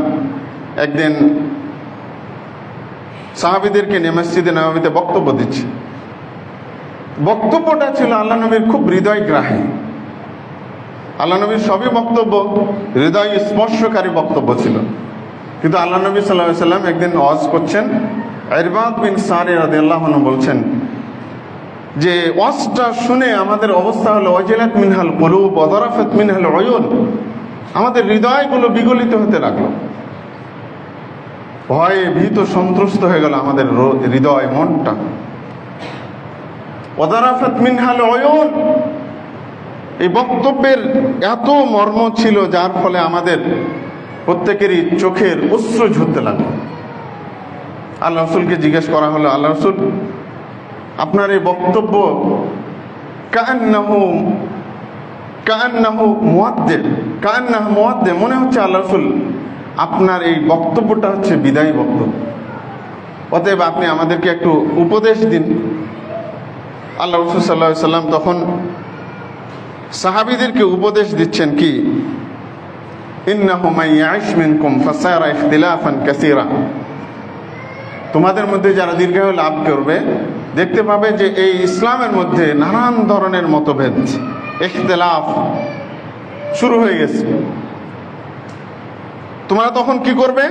একদিন সাহাবীদেরকে নিয়ে মসজিদে নববীতে বক্তব্য দিচ্ছে। বক্তব্যটা ছিল আল্লাহ নবীর খুব হৃদয়গ্রাহী। আল্লাহ নবীর সবই বক্তব্য হৃদয় স্পর্শকারী বক্তব্য ছিল। কিন্তু আল্লাহ নবী সাল্লাল্লাহু আলাইহি সাল্লাম একদিন ওয়াজ করছেন, ইরবাদ বিন সারি রাদিয়াল্লাহু আনহু বলছেন যে ওয়াজটা শুনে আমাদের অবস্থা হলো ওয়াজিলাত মিনহাল কুলুব ওয়া যারাফাত মিনহাল উয়ুন, আমাদের হৃদয়গুলো বিগলিত হতে লাগলো, ভয়ে ভীত সন্ত্রস্ত হয়ে গেল আমাদের হৃদয়, মনটা। ওয়া যারাফাত মিনহাল উয়ুন, এই বক্তব্যের এত মর্ম ছিল যার ফলে আমাদের প্রত্যেকেরই চোখের অশ্রু ঝরতে লাগলো। আল্লাহ রাসূলকে জিজ্ঞেস করা হলো, আল্লাহ রাসূল আপনার এই বক্তব্য কান্নাহু মুয়াদ্দে, মনে হচ্ছে আল্লাহ রাসূল আপনার এই বক্তব্যটা হচ্ছে বিদায়ী বক্তব্য, অতএব আপনি আমাদেরকে একটু উপদেশ দিন। আল্লাহ রাসূল সাল্লাল্লাহু আলাইহি সাল্লাম তখন সাহাবীদেরকে উপদেশ দিচ্ছেন কি, ইন্নাহু মান ইয়াইশ মিনকুম ফাসায়ারা ইখতিলাফান কাসীরা, তোমাদের মধ্যে যারা দীর্ঘায়ু লাভ করবে দেখতে পাবে যে এই ইসলামের মধ্যে নানান ধরনের মতভেদ, ইখতিলাফ শুরু হয়ে গেছে। তোমরা তখন কি করবে?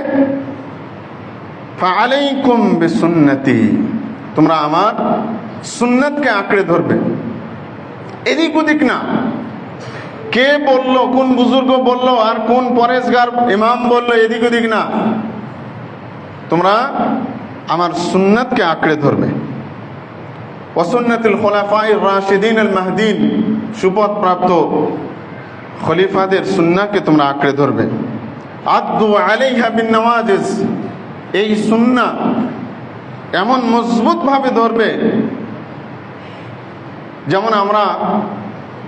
ফাআলাইকুম বিসুন্নতি, তোমরা আমার সুন্নাতকে আঁকড়ে ধরবে, এদিক ওদিক না। কে বললো, কোন বুজুর্গ বললো, আর কোন পরেশগার ইমাম বললো, এদিক ওদিক না। তোমরা আমার সুন্নাতকে আঁকড়ে ধরবে। ওয়াসুন্নাতুল খুলাফায়ে রাশিদিন আল মাহদিন, সুপথ প্রাপ্ত খলিফাদের সুন্নাহকে তোমরা আঁকড়ে ধরবে। আদ্দু আলাইহা বিন নওয়াজিজ, এই সুন্নাহ এমন মজবুত ভাবে ধরবে যেমন আমরা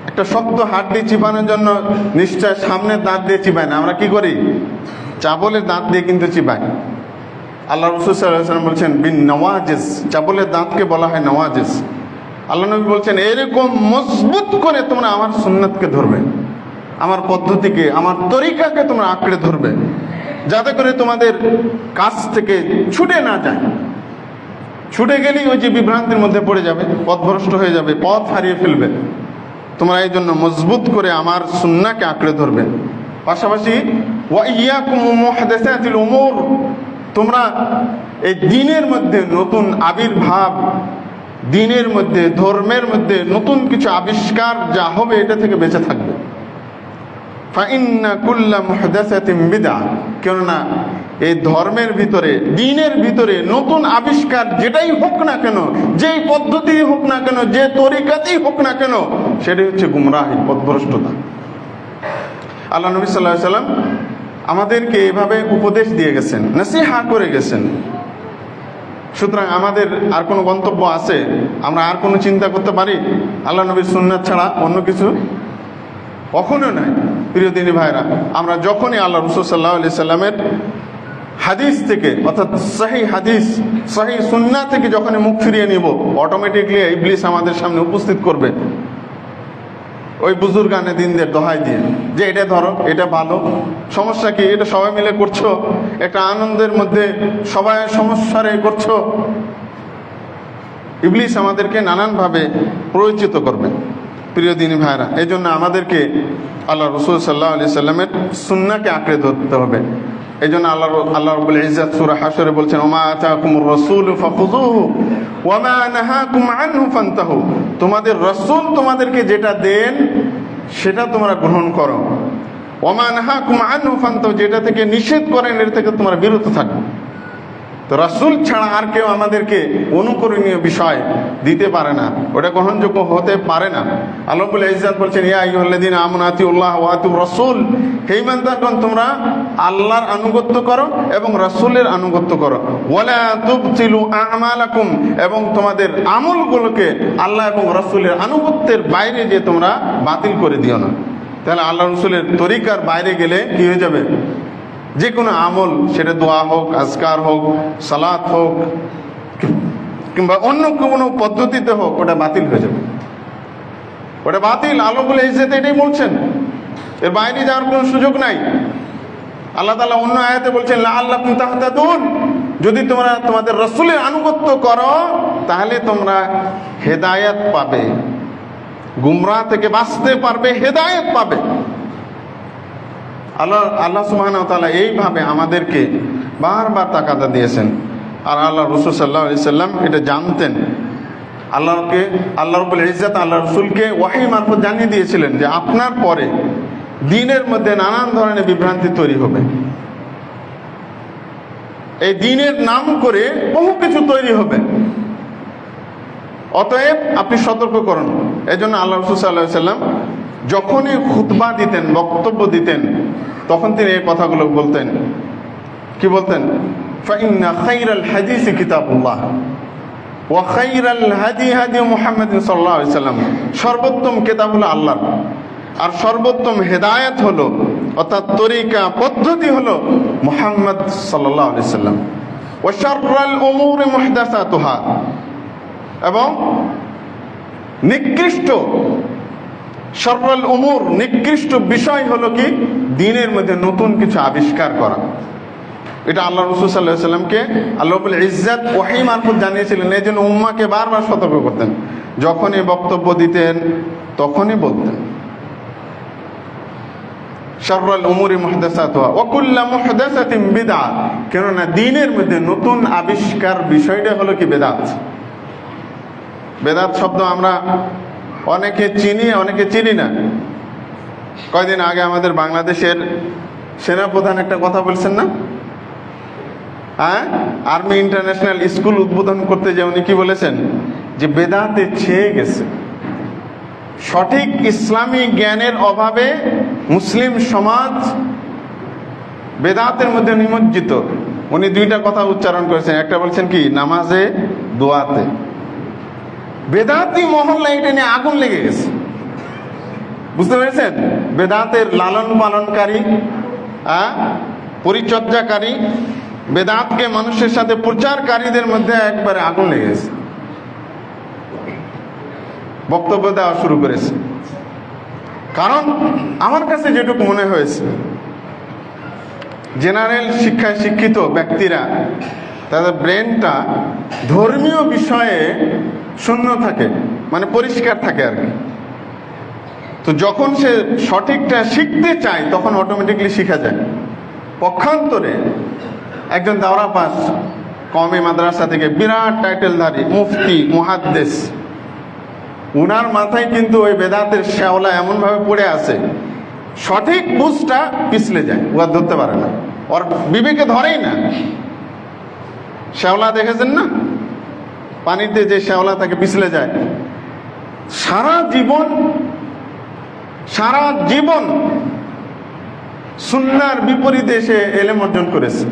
একটা শক্ত হাড্ডি চিবানোর জন্য নিশ্চয় সামনে দাঁত দিয়ে চিবাই না, আমরা কি করি? চাবলের দাঁত দিয়ে কিন্তু চিবাই। আল্লাহ রাসূল সাল্লাল্লাহু আলাইহি ওয়াসাল্লাম বলছেন বিন নওয়াজিজ, চাবলের দাঁতকে বলা হয় নওয়াজিজ। আল্লাহ নবী বলছেন এরকম মজবুত করে তোমরা আমার সুন্নাতকে ধরবে, আমার পদ্ধতিকে, আমার তরিকাকে তোমরা আঁকড়ে ধরবে, যাতে করে তোমাদের কাছ থেকে ছুটে না যায়। ছুটে গেলেই ওই যে বিভ্রান্তির মধ্যে পড়ে যাবে, পথভ্রষ্ট হয়ে যাবে, পথ হারিয়ে ফেলবে। তোমরা এই জন্য মজবুত করে আমার সুন্নাহকে আঁকড়ে ধরবে। পাশাপাশি ওয়া ইয়াকুম মুহদাসাতিল উমুর, তোমরা এই দ্বীনের মধ্যে নতুন আবির্ভাব, দ্বীনের মধ্যে, ধর্মের মধ্যে নতুন কিছু আবিষ্কার যা হবে এটা থেকে বেঁচে থাকবে। ফাইন্না কুল্লা মুহদাসাতিন বিদআ, কেননা এই ধর্মের ভিতরে, দ্বীনের ভিতরে নতুন আবিষ্কার যেটাই হোক না কেন, যেই পদ্ধতি হোক না কেন, যে তরিকাতেই হোক না কেন, সেটাই হচ্ছে গুমরাহি, পথভ্রষ্টতা। আল্লাহ নবী সাল্লাল্লাহু আলাইহি ওয়াসাল্লাম আমাদেরকে এভাবে উপদেশ দিয়ে গেছেন, নসিহা করে গেছেন। সুতরাং আমাদের আর কোনো গন্তব্য আছে? আমরা আর কোনো চিন্তা করতে পারি আল্লাহ নবীর সুন্নাত ছাড়া অন্য কিছু? কখনো নয়। প্রিয় দিনী ভাইরা, আমরা যখনই আল্লাহ রাসূল সাল্লাল্লাহু আলাইহি সাল্লামের হাদিস থেকে, অর্থাৎ সহিহ হাদিস, সহিহ সুন্নাহ থেকে যখনই মুখ ফিরিয়ে নিব, অটোমেটিকলি ইবলিস আমাদের সামনে উপস্থিত করবে ওই বুজুর্গানে দিনদের দোহাই দিয়ে, যে এটা ধরো, এটা ভালো, সমস্যা কি, এটা সবাই মিলে করছো, একটা আনন্দের মধ্যে সবাই সমস্যারে করছো। ইবলিস আমাদেরকে নানানভাবে প্ররোচিত করবে। প্রিয় দিনী ভাইরা, এই জন্য আমাদেরকে আল্লাহ রাসূল সাল্লাল্লাহু আলাইহি সাল্লামের সুন্নাহকে আঁকড়ে ধরতে হবে। এই জন্য আল্লাহ রাব্বুল ইজ্জাত সূরা হাশরে বলছেন, ওমা আতাকুমুর রাসূলু ফাখুযুহু ওয়া মা নাহাকুম আনহু ফান্তাহু, তোমাদের রাসূল তোমাদেরকে যেটা দেন সেটা তোমরা গ্রহণ করো। ওয়া মা নাহাকুম আনহু ফান্তাহু, যেটা থেকে নিষেধ করেন এর থেকে তোমরা বিরত থাকো। তো রাসূল ছাড়া আর কেউ আমাদেরকে অনুকরণীয় বিষয় দিতে পারে না, ওটা গ্রহণযোগ্য হতে পারে না। আল্লাহ রাব্বুল ইজ্জাত বলছেন, ইয়া আইয়ুহাল্লাযীনা আমানু আতিউল্লাহ ওয়া আতিউর রাসূল, হে ঈমানদারগণ তোমরা আল্লাহর আনুগত্য করো এবং রাসূলের আনুগত্য করো। ওয়ালা তুবতিলু আমালাকুম, এবং তোমাদের আমলগুলোকে আল্লাহ এবং রাসূলের আনুগত্যের বাইরে যে তোমরা বাতিল করে দিও না। তাহলে আল্লাহ রাসূলের তরিকার বাইরে গেলে কি হয়ে যাবে? যে কোনো আমল, সেটা দোয়া হোক, আজকার হোক, সালাত হোক, কিংবা অন্য কোনো পদ্ধতিতে হোক, ওটা বাতিল হয়ে যাবে, ওটা বাতিল। আল্লাহ বলে ইজ্জত এটাই বলছেন, এর বাইরে যাওয়ার কোনো সুযোগ নাই। আল্লাহ তাআলা অন্য আয়াতে বলছেন, লাআল্লাকুম তাহতাদুন, যদি তোমরা তোমাদের রাসূলের আনুগত্য করো তাহলে তোমরা হেদায়েত পাবে, গুমরাহ থেকে বাঁচতে পারবে, হেদায়েত পাবে। আল্লাহ সুবহানাহু ওয়া তাআলা এইভাবে আমাদেরকে বারবার তাকাদা দিয়েছেন। আর আল্লাহ রাসূল সাল্লাল্লাহু আলাইহি সাল্লাম এটা জানতেন। আল্লাহ রাব্বুল ইজ্জাত আল্লাহ রাসূলকে ওহী মারফত জানিয়ে দিয়েছিলেন যে আপনার পরে দ্বীনের মধ্যে নানান ধরনের বিভ্রান্তি তৈরি হবে, এই দ্বীনের নাম করে বহু কিছু তৈরি হবে, অতএব আপনি সতর্ক করুন। এই জন্য আল্লাহ রাসূল সাল্লাল্লাহু আলাইহি সাল্লাম যখনই খুতবা দিতেন, বক্তব্য দিতেন, তখন তিনি এই কথাগুলো বলতেন। কি বলতেন? ফাইন্না খাইরাল হাদিসি কিতাবুল্লাহ ওয়া খাইরাল হাদি হাদি মুহাম্মাদিন সাল্লাল্লাহু আলাইহি সাল্লাম, সর্বোত্তম কিতাব হলো আল্লাহর, আর সর্বোত্তম হেদায়েত হলো অর্থাৎ তরিকা পদ্ধতি হলো মুহাম্মদ সাল্লাল্লাহু আলাইহি সাল্লাম। ওয়া শাররাল উমুরি মুহদাসাতুহা, এবং নিকৃষ্ট শাররাল উমুর, নিকৃষ্ট বিষয় হলো কি দ্বীনের মধ্যে নতুন কিছু আবিষ্কার করা। এটা আল্লাহ রাসূল সাল্লাল্লাহু আলাইহি সাল্লামকে আল্লাহ রাব্বুল ইজ্জত ওহী মারফত জানিয়েছিলেন, এই জন্য উম্মাহকে বারবার সতর্ক করতেন, যখনই বক্তব্য দিতেন তখনই বলতেন শাররাল উমুরি মুহদাসাতুহা ওয়া কুল্লু মুহদাসাতিন বিদআ, কেননা দ্বীনের মধ্যে নতুন আবিষ্কার বিষয়টা হলো কি বেদাত। বেদাত শব্দ আমরা অনেকে চিনি, অনেকে চিনি না। কয়দিন আগে আমাদের বাংলাদেশের সেনাপ্রধান একটা কথা বলছেন না, হ্যাঁ, আর্মি ইন্টারন্যাশনাল স্কুল উদ্বোধন করতে যে উনি কি বলেছেন, যে বেদাতে ছেয়ে গেছে। সঠিক ইসলামী জ্ঞানের অভাবে মুসলিম সমাজ বেদাতের মধ্যে নিমজ্জিত। উনি দুইটা কথা উচ্চারণ করেছেন, একটা বলছেন কি নামাজে, দোয়াতে। বেদাতি মহল্লা এটা নিয়ে আগুন লেগে গেছে, বুঝতে পেরেছেন? বেদাতের লালন পালনকারী, পরিচর্যাকারী, বেদাতকে মানুষের সাথে প্রচারকারীদের মধ্যে একবারে আগুন লেগে গেছে, বক্তব্য দেওয়া শুরু করেছে। কারণ আমার কাছে যেটুকু মনে হয়েছে, জেনারেল শিক্ষায় শিক্ষিত ব্যক্তিরা তাদের ব্রেনটা ধর্মীয় বিষয়ে শূন্য থাকে, মানে পরিষ্কার থাকে আর কি। তো যখন সে সঠিকটা শিখতে চায় তখন অটোমেটিকলি শিখা যায়। পক্ষান্তরে একজন দাওরা পাস কওমি মাদ্রাসা থেকে বিরাট টাইটেলধারী মুফতি মুহাদ্দিস, উনার মাথায় কিন্তু ওই বেদাতের শ্যাওলা এমনভাবে পড়ে আছে, সঠিক বুঝটা পিছলে যায়, ও আর ধরতে পারে না, ওর বিবেকে ধরেই না। শ্যাওলা দেখেছেন না, পানিতে যে শ্যাওলা তাকে পিছলে যায়। সারা জীবন সুন্নাহর বিপরীতে সে ইলম অর্জন করেছে,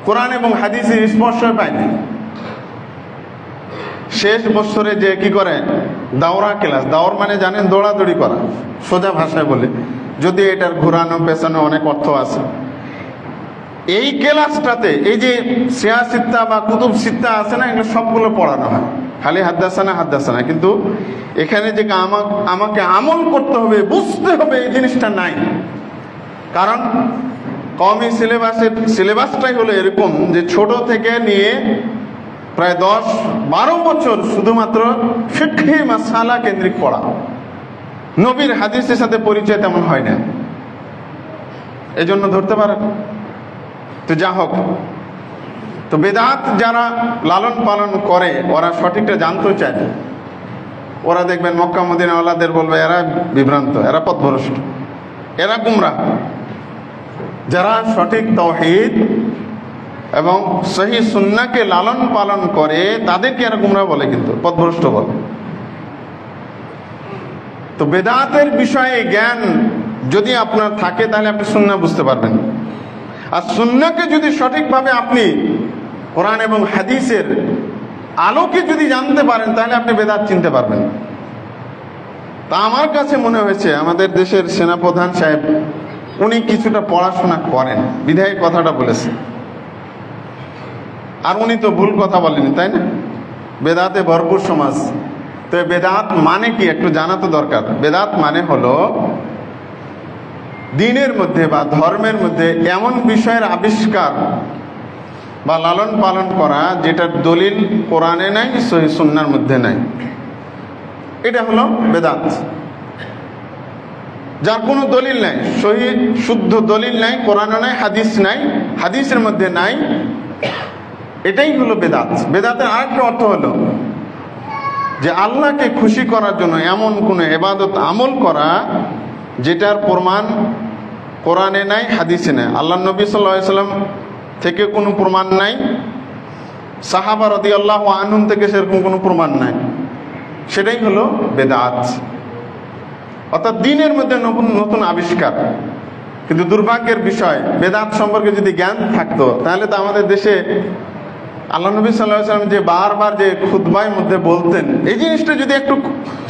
কোরআন এবং হাদিসের স্পর্শ পায়নি। শেষ বছরে যে কি করে দাওরা ক্লাস, দাওর মানে জানেন দৌড়াদৌড়ি করা, সোজা ভাষায় বলে, যদি এটার ঘোরানো পেছানো অনেক অর্থ আছে। এই ক্লাসটাতে এই যে সিয়া সিত্তা বা কুতুব সিত্তা আছে না, এগুলো সবগুলো পড়ানো হয়, খালি হাদ্দাসানা। কিন্তু এখানে যে আমাকে আমল করতে হবে, বুঝতে হবে, এই জিনিসটা নাই। কারণ কওমি সিলেবাসটাই হলো এরকম যে ছোট থেকে নিয়ে প্রায় 10-12 বছর শুধুমাত্র ফিকহি মাসালা কেন্দ্রিক পড়া, নবীর হাদিসের সাথে পরিচয় তেমন হয় না, এজন্য ধরতে পারেন। তো যা হোক, তো বেদাত যারা লালন পালন করে ওরা সঠিকটা জানতে চায় না। ওরা দেখবেন মক্কা মদিনাওয়ালাদের বলবে এরা বিভ্রান্ত, এরা পথভ্রষ্ট, এরা গুমরাহ। যারা সঠিক তাওহীদ এবং সহি সুন্নাহকে লালন পালন করে তাদেরকে এরা গুমরাহ বলে, কিন্তু পথভ্রষ্ট বলে। তো বেদাতের বিষয়ে জ্ঞান যদি আপনার থাকে তাহলে আপনি সুন্নাহ বুঝতে পারবেন। আর সুন্নাহকে যদি সঠিকভাবে আপনি কোরআন এবং হাদিসের আলোকে যদি জানতে পারেন তাহলে আপনি বেদাত চিনতে পারবেন। তা আমার কাছে মনে হয়েছে আমাদের দেশের সেনাপ্রধান সাহেব উনি কিছুটা পড়াশোনা করেন, বিধায়ী কথাটা বলেছে। আর উনি তো ভুল কথা বলেনি, তাই না? বেদাতে ভরপুর সমাজ। তো বেদাত মানে কি একটু জানা তো দরকার। বেদাত মানে হলো দ্বীনের মধ্যে বা ধর্মের মধ্যে এমন বিষয়ের আবিষ্কার বা লালন পালন করা যেটার দলিল কোরআনে নাই, সহিহ সুন্নাহর মধ্যে নাই, এটা হলো বেদাত। যার কোনো দলিল নাই, সহি শুদ্ধ দলিল নাই, কোরআনে নাই, হাদিস নাই, হাদিসের মধ্যে নাই, এটাই হলো বেদাত। বেদাতের আরেকটা অর্থ হলো যে আল্লাহকে খুশি করার জন্য এমন কোনো ইবাদত আমল করা যেটার প্রমাণ কোরআনে নাই, হাদিসে নাই, আল্লাহ নবী সাল্লাল্লাহু আলাইহি সাল্লাম থেকে কোনো প্রমাণ নাই, সাহাবা রাদিয়াল্লাহু আনহুম থেকে সেরকম কোনো প্রমাণ নাই, সেটাই হলো বেদাত। অর্থাৎ দ্বীনের মধ্যে নতুন আবিষ্কার। কিন্তু দুর্ভাগ্যের বিষয়, বেদাত সম্পর্কে যদি জ্ঞান থাকতো তাহলে তো আমাদের দেশে আল্লাহ নবী সাল্লাল্লাহু আলাইহি ওয়াসাল্লাম যে বারবার যে খুতবায় মধ্যে বলতেন, এই জিনিসটা যদি একটু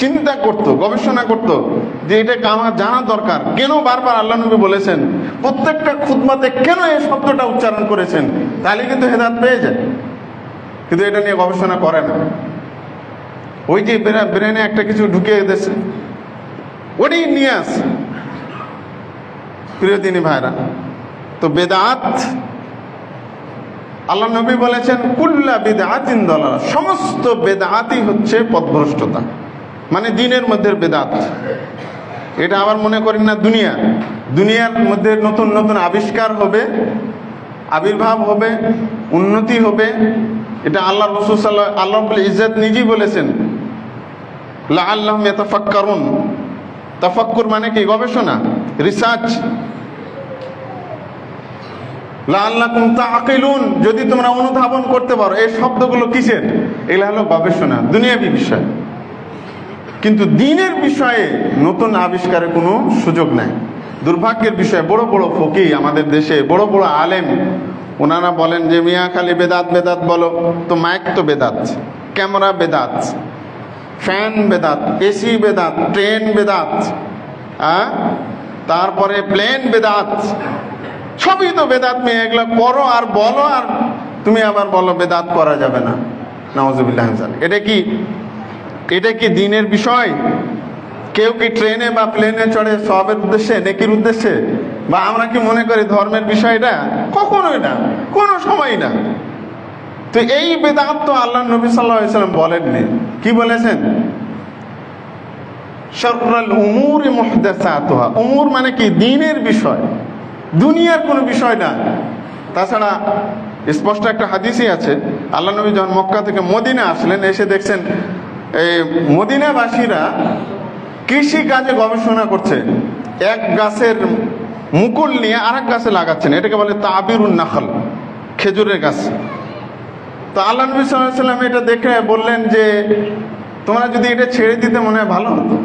চিন্তা করতো, গবেষণা করতো যে এটা আমার জানা দরকার, কেন বারবার আল্লাহ নবী বলেছেন, প্রত্যেকটা খুতবাতে কেন এই শব্দটা উচ্চারণ করেছেন, তাহলে কিন্তু হেদায়েত পেয়ে যায়। কিন্তু এটা নিয়ে গবেষণা করে না। ওই যে ব্রেনে একটা কিছু ঢুকিয়ে দিয়েছে, ওটাই নিয়ে আসে। প্রিয় দিনী ভাইরা, তো বেদাত, আল্লাহ নবী বলেছেন কুল্লা বিদআতিন দালালা, সমস্ত বেদাতই হচ্ছে পথভ্রষ্টতা, মানে দ্বীনের মধ্যে বেদাত। এটা আবার মনে করেন না দুনিয়ার মধ্যে নতুন নতুন আবিষ্কার হবে, আবির্ভাব হবে, উন্নতি হবে। এটা আল্লাহ রাসূল আল্লাহ রাব্বুল ইজ্জত নিজেই বলেছেন লাআল্লাহুম ইয়াতাফাক্কারুন। তাফাক্কুর মানে কি? গবেষণা, রিসার্চ। লাআল্লাকুম তাআকিলুন, যদি তোমরা অনুধাবন করতে পারো। এই শব্দগুলো কিসের? এগুলো হলো গবেষণা, দুনিয়াবী বিষয়। কিন্তু দ্বীনের বিষয়ে নতুন আবিষ্কারের কোনো সুযোগ নাই। দুর্ভাগ্যের বিষয়, বড় বড় ফকিহ আমাদের দেশে, বড় বড় আলেম, ওনারা বলেন যে মিয়া খালি বেদাত বেদাত বলো, তো মাইক তো বেদাত, ক্যামেরা বেদাত, ফ্যান বেদাত, এসি বেদাত, ট্রেন বেদাত, তারপরে প্লেন বেদাত, সবই তো বেদাত। মেয়ে এগুলো করো আর বলো, আর তুমি আবার বলো বেদাত করা যাবে না। নাউজুবিল্লাহ। এটা কি দ্বীনের বিষয়? কেউ কি ট্রেনে বা প্লেনে চড়ে সবের উদ্দেশ্যে, নেকির উদ্দেশ্যে? বা আমরা কি মনে করি ধর্মের বিষয়টা? কখনোই না, কোনো সময় না। তো এই বেদাত তো আল্লাহ নবী সাল্লাল্লাহু আলাইহি ওয়াসাল্লাম বলেননি। কি বলেছেন? শাররুল উমুরি মুহদাসাতুহা। উমুর মানে কি? দ্বীনের বিষয়, দুনিয়ার কোনো বিষয় না। তাছাড়া স্পষ্ট একটা হাদিসই আছে, আল্লাহ নবী যখন মক্কা থেকে মদিনা আসলেন, এসে দেখছেন এই মদিনাবাসীরা কৃষি কাজে গবেষণা করছে। এক গাছের মুকুল নিয়ে আরেক গাছে লাগাচ্ছেন, এটাকে বলে তাবিরুন নাখল, খেজুরের গাছ। তো আল্লাহ নবী সাল্লাল্লাহু আলাইহি ওয়াসাল্লাম এটা দেখে বললেন যে তোমরা যদি এটা ছেড়ে দিতে মনে হয় ভালো হতো।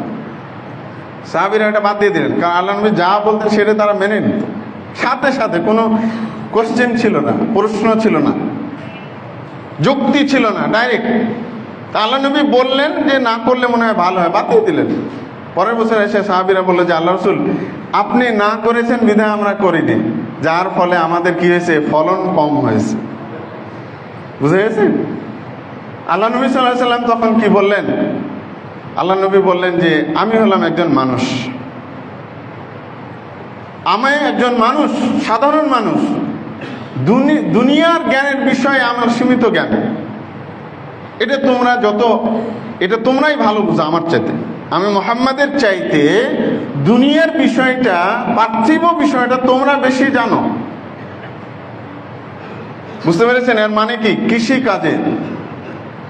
সাহাবীরা এটা বাদ দিয়ে দিলেন, কারণ আল্লাহ নবী যা বলতেন সেটা তারা মেনে নিত, সাথে সাথে। কোনো কোশ্চেন ছিল না, প্রশ্ন ছিল না, যুক্তি ছিল না, ডাইরেক্ট। তা আল্লাহ নবী বললেন যে না করলে মনে হয় ভালো হয়, বাদ দিয়ে দিলেন। পরের বছর এসে সাহাবীরা বললো যে আল্লাহ রাসূল, আপনি না করেছেন বিধায় আমরা করিনি, যার ফলে আমাদের কি হয়েছে? ফলন কম হয়েছে। বুঝে গেছে? আল্লাহ নবী সাল্লাল্লাহু আলাইহি ওয়াসাল্লাম তখন কি বললেন? আল্লাহ নবী বললেন যে আমি হলাম একজন মানুষ, আমি একজন মানুষ, সাধারণ মানুষ। দুনিয়ার জ্ঞানের বিষয়ে আমার সীমিত জ্ঞান। এটা তোমরাই ভালো বুঝো আমার চাইতে। আমি মুহাম্মাদের চাইতে দুনিয়ার বিষয়টা, পার্থিব বিষয়টা তোমরা বেশি জানো। বুঝতে পেরেছেন? এর মানে কি? কৃষি কাজে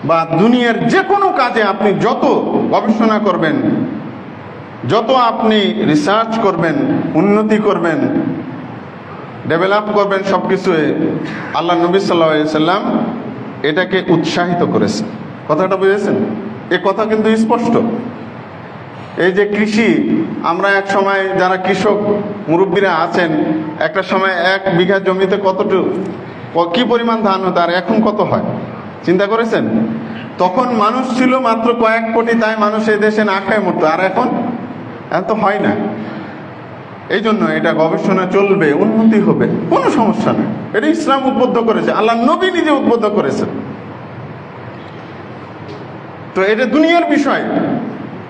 বা দুনিয়ার যে কোনো কাজে আপনি যত গবেষণা করবেন, যত আপনি রিসার্চ করবেন, উন্নতি করবেন, ডেভেলপ করবেন, সব কিছুই আল্লাহ নবী সাল্লাল্লাহু আলাইহি সাল্লাম এটাকে উৎসাহিত করেছে। কথাটা বুঝেছেন? এ কথা কিন্তু স্পষ্ট। এই যে কৃষি, আমরা এক সময় যারা কৃষক মুরব্বীরা আছেন, একটা সময় 1 বিঘা জমিতে কি পরিমাণ ধান হতো, আর এখন কত হয় চিন্তা করেছেন? তখন মানুষ ছিল মাত্র কয়েক কোটি, তাই মানুষ এই দেশে না খেয়ে মরতো। আর এখন তো হয় না। এই জন্য এটা গবেষণা চলবে, উন্নতি হবে, কোনো সমস্যা নেই। এটা ইসলাম উদ্বুদ্ধ করেছে, আল্লাহ নবী নিজে উদ্বুদ্ধ করেছেন। তো এটা দুনিয়ার বিষয়।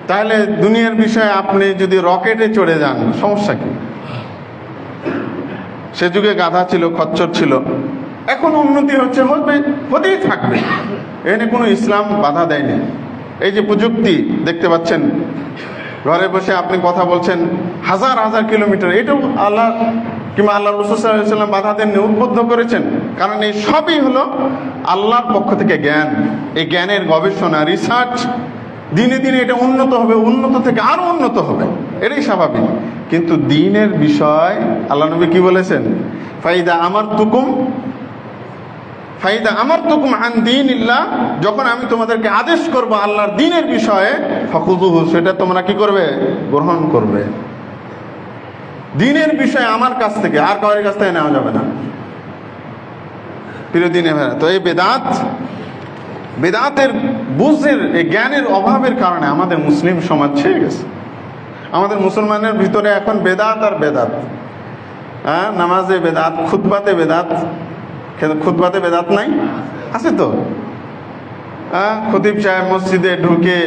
তাহলে দুনিয়ার বিষয়ে আপনি যদি রকেটে চড়ে যান, সমস্যা কি? সে যুগে গাধা ছিল, খচ্চর ছিল, এখন উন্নতি হচ্ছে, হতেই থাকবে। এখানে কোনো ইসলাম বাধা দেয়নি। এই যে প্রযুক্তি দেখতে পাচ্ছেন, ঘরে বসে আপনি কথা বলছেন হাজার হাজার কিলোমিটার, এটাও আল্লাহ কিংবা আল্লাহ রাসূল সাল্লাল্লাহু আলাইহি ওয়াসাল্লাম বাধা দেননি, উদ্বুদ্ধ করেছেন। কারণ এই সবই হলো আল্লাহর পক্ষ থেকে জ্ঞান। এই জ্ঞানের গবেষণা, রিসার্চ, দিনে দিনে এটা উন্নত হবে, উন্নত থেকে আরো উন্নত হবে, এটাই স্বাভাবিক। কিন্তু দ্বীনের বিষয় আল্লাহ নবী কি বলেছেন? ফাইদা আমারতুকুম আন দীনিল্লাহ, যখন আমি তোমাদেরকে আদেশ করব আল্লাহর দ্বীনের বিষয়ে, ফাখুযুহু, সেটা তোমরা কি করবে? গ্রহণ করবে। দ্বীনের বিষয় আমার কাছ থেকে, আর কারোর কাছ থেকে নেওয়া যাবে না। প্রিয় দিনে ভাইরা, তো এই বেদাতের বুঝের, এই জ্ঞানের অভাবের কারণে আমাদের মুসলিম সমাজ ছেড়ে গেছে। আমাদের মুসলমানের ভিতরে এখন বেদাত আর বেদাত, হ্যাঁ, নামাজে বেদাত, খুতবাতে বেদাত। খুতবাতে বেদাত নাই? আছে তো। হ্যাঁ, খতিব সাহেব মসজিদে ঢুকে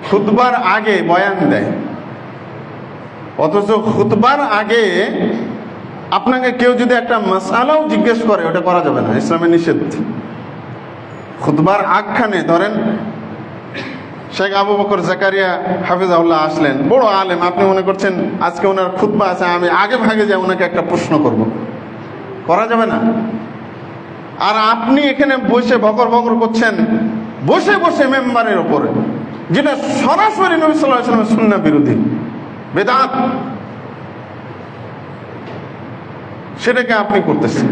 খুতবার আগে বয়ান দেয়, অথচ খুতবার আগে আপনাকে কেউ যদি একটা মাসআলাও জিজ্ঞেস করে, ওটা করা যাবে না, ইসলামে নিষেধ। খুতবার আগখানে ধরেন শেখ আবু বকর জাকারিয়া হাফিজাহুল্লাহ আসলেন, বড় আলেম, আপনি মনে করছেন আজকে ওনার খুতবা আছে, আমি আগে ভাগে যে ওনাকে একটা প্রশ্ন করব, করা যাবে না। আর আপনি এখানে বসে ভকর ভকর করছেন, বসে বসে মেম্বারের ওপরে, যেটা সরাসরি নবী সাল্লাল্লাহু আলাইহি ওয়াসাল্লামের সুন্নাহ বিরোধী, বেদাত, সেটাকে আপনি করতেছেন।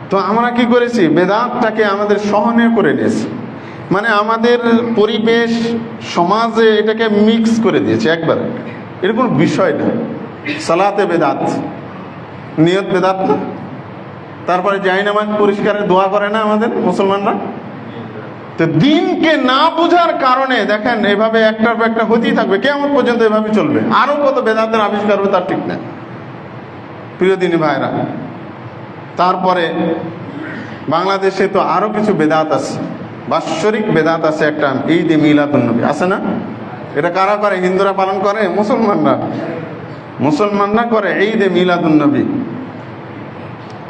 তো আমরা কি করেছি, বেদাতটাকে আমাদের সহনীয় করে নিয়েছি, মানে আমাদের পরিবেশ সমাজে এটাকে মিক্স করে দিয়েছে একবারে। এর কোনো বিষয় না। সালাতে বেদাত, নিয়ত বেদাত না। তারপরে জায়নামাজ পরিষ্কারের দোয়া করে না আমাদের মুসলমানরা। তো দিনকে না বোঝার কারণে দেখেন এভাবে একটার পর একটা হতেই থাকবে, কিয়ামত পর্যন্ত এভাবে চলবে। আরো কত বেদাতের আবিষ্কার হবে তার ঠিক না, প্রিয় দিনী ভাইরা। তারপরে বাংলাদেশে তো আরো কিছু বেদাত আছে, বাৎসরিক বেদাত আছে। একটা ঈদে মিলাদুন্নবী আছে না? এটা কারা করে? হিন্দুরা পালন করে, মুসলমানরা করে ঈদে মিলাদুন্নবী।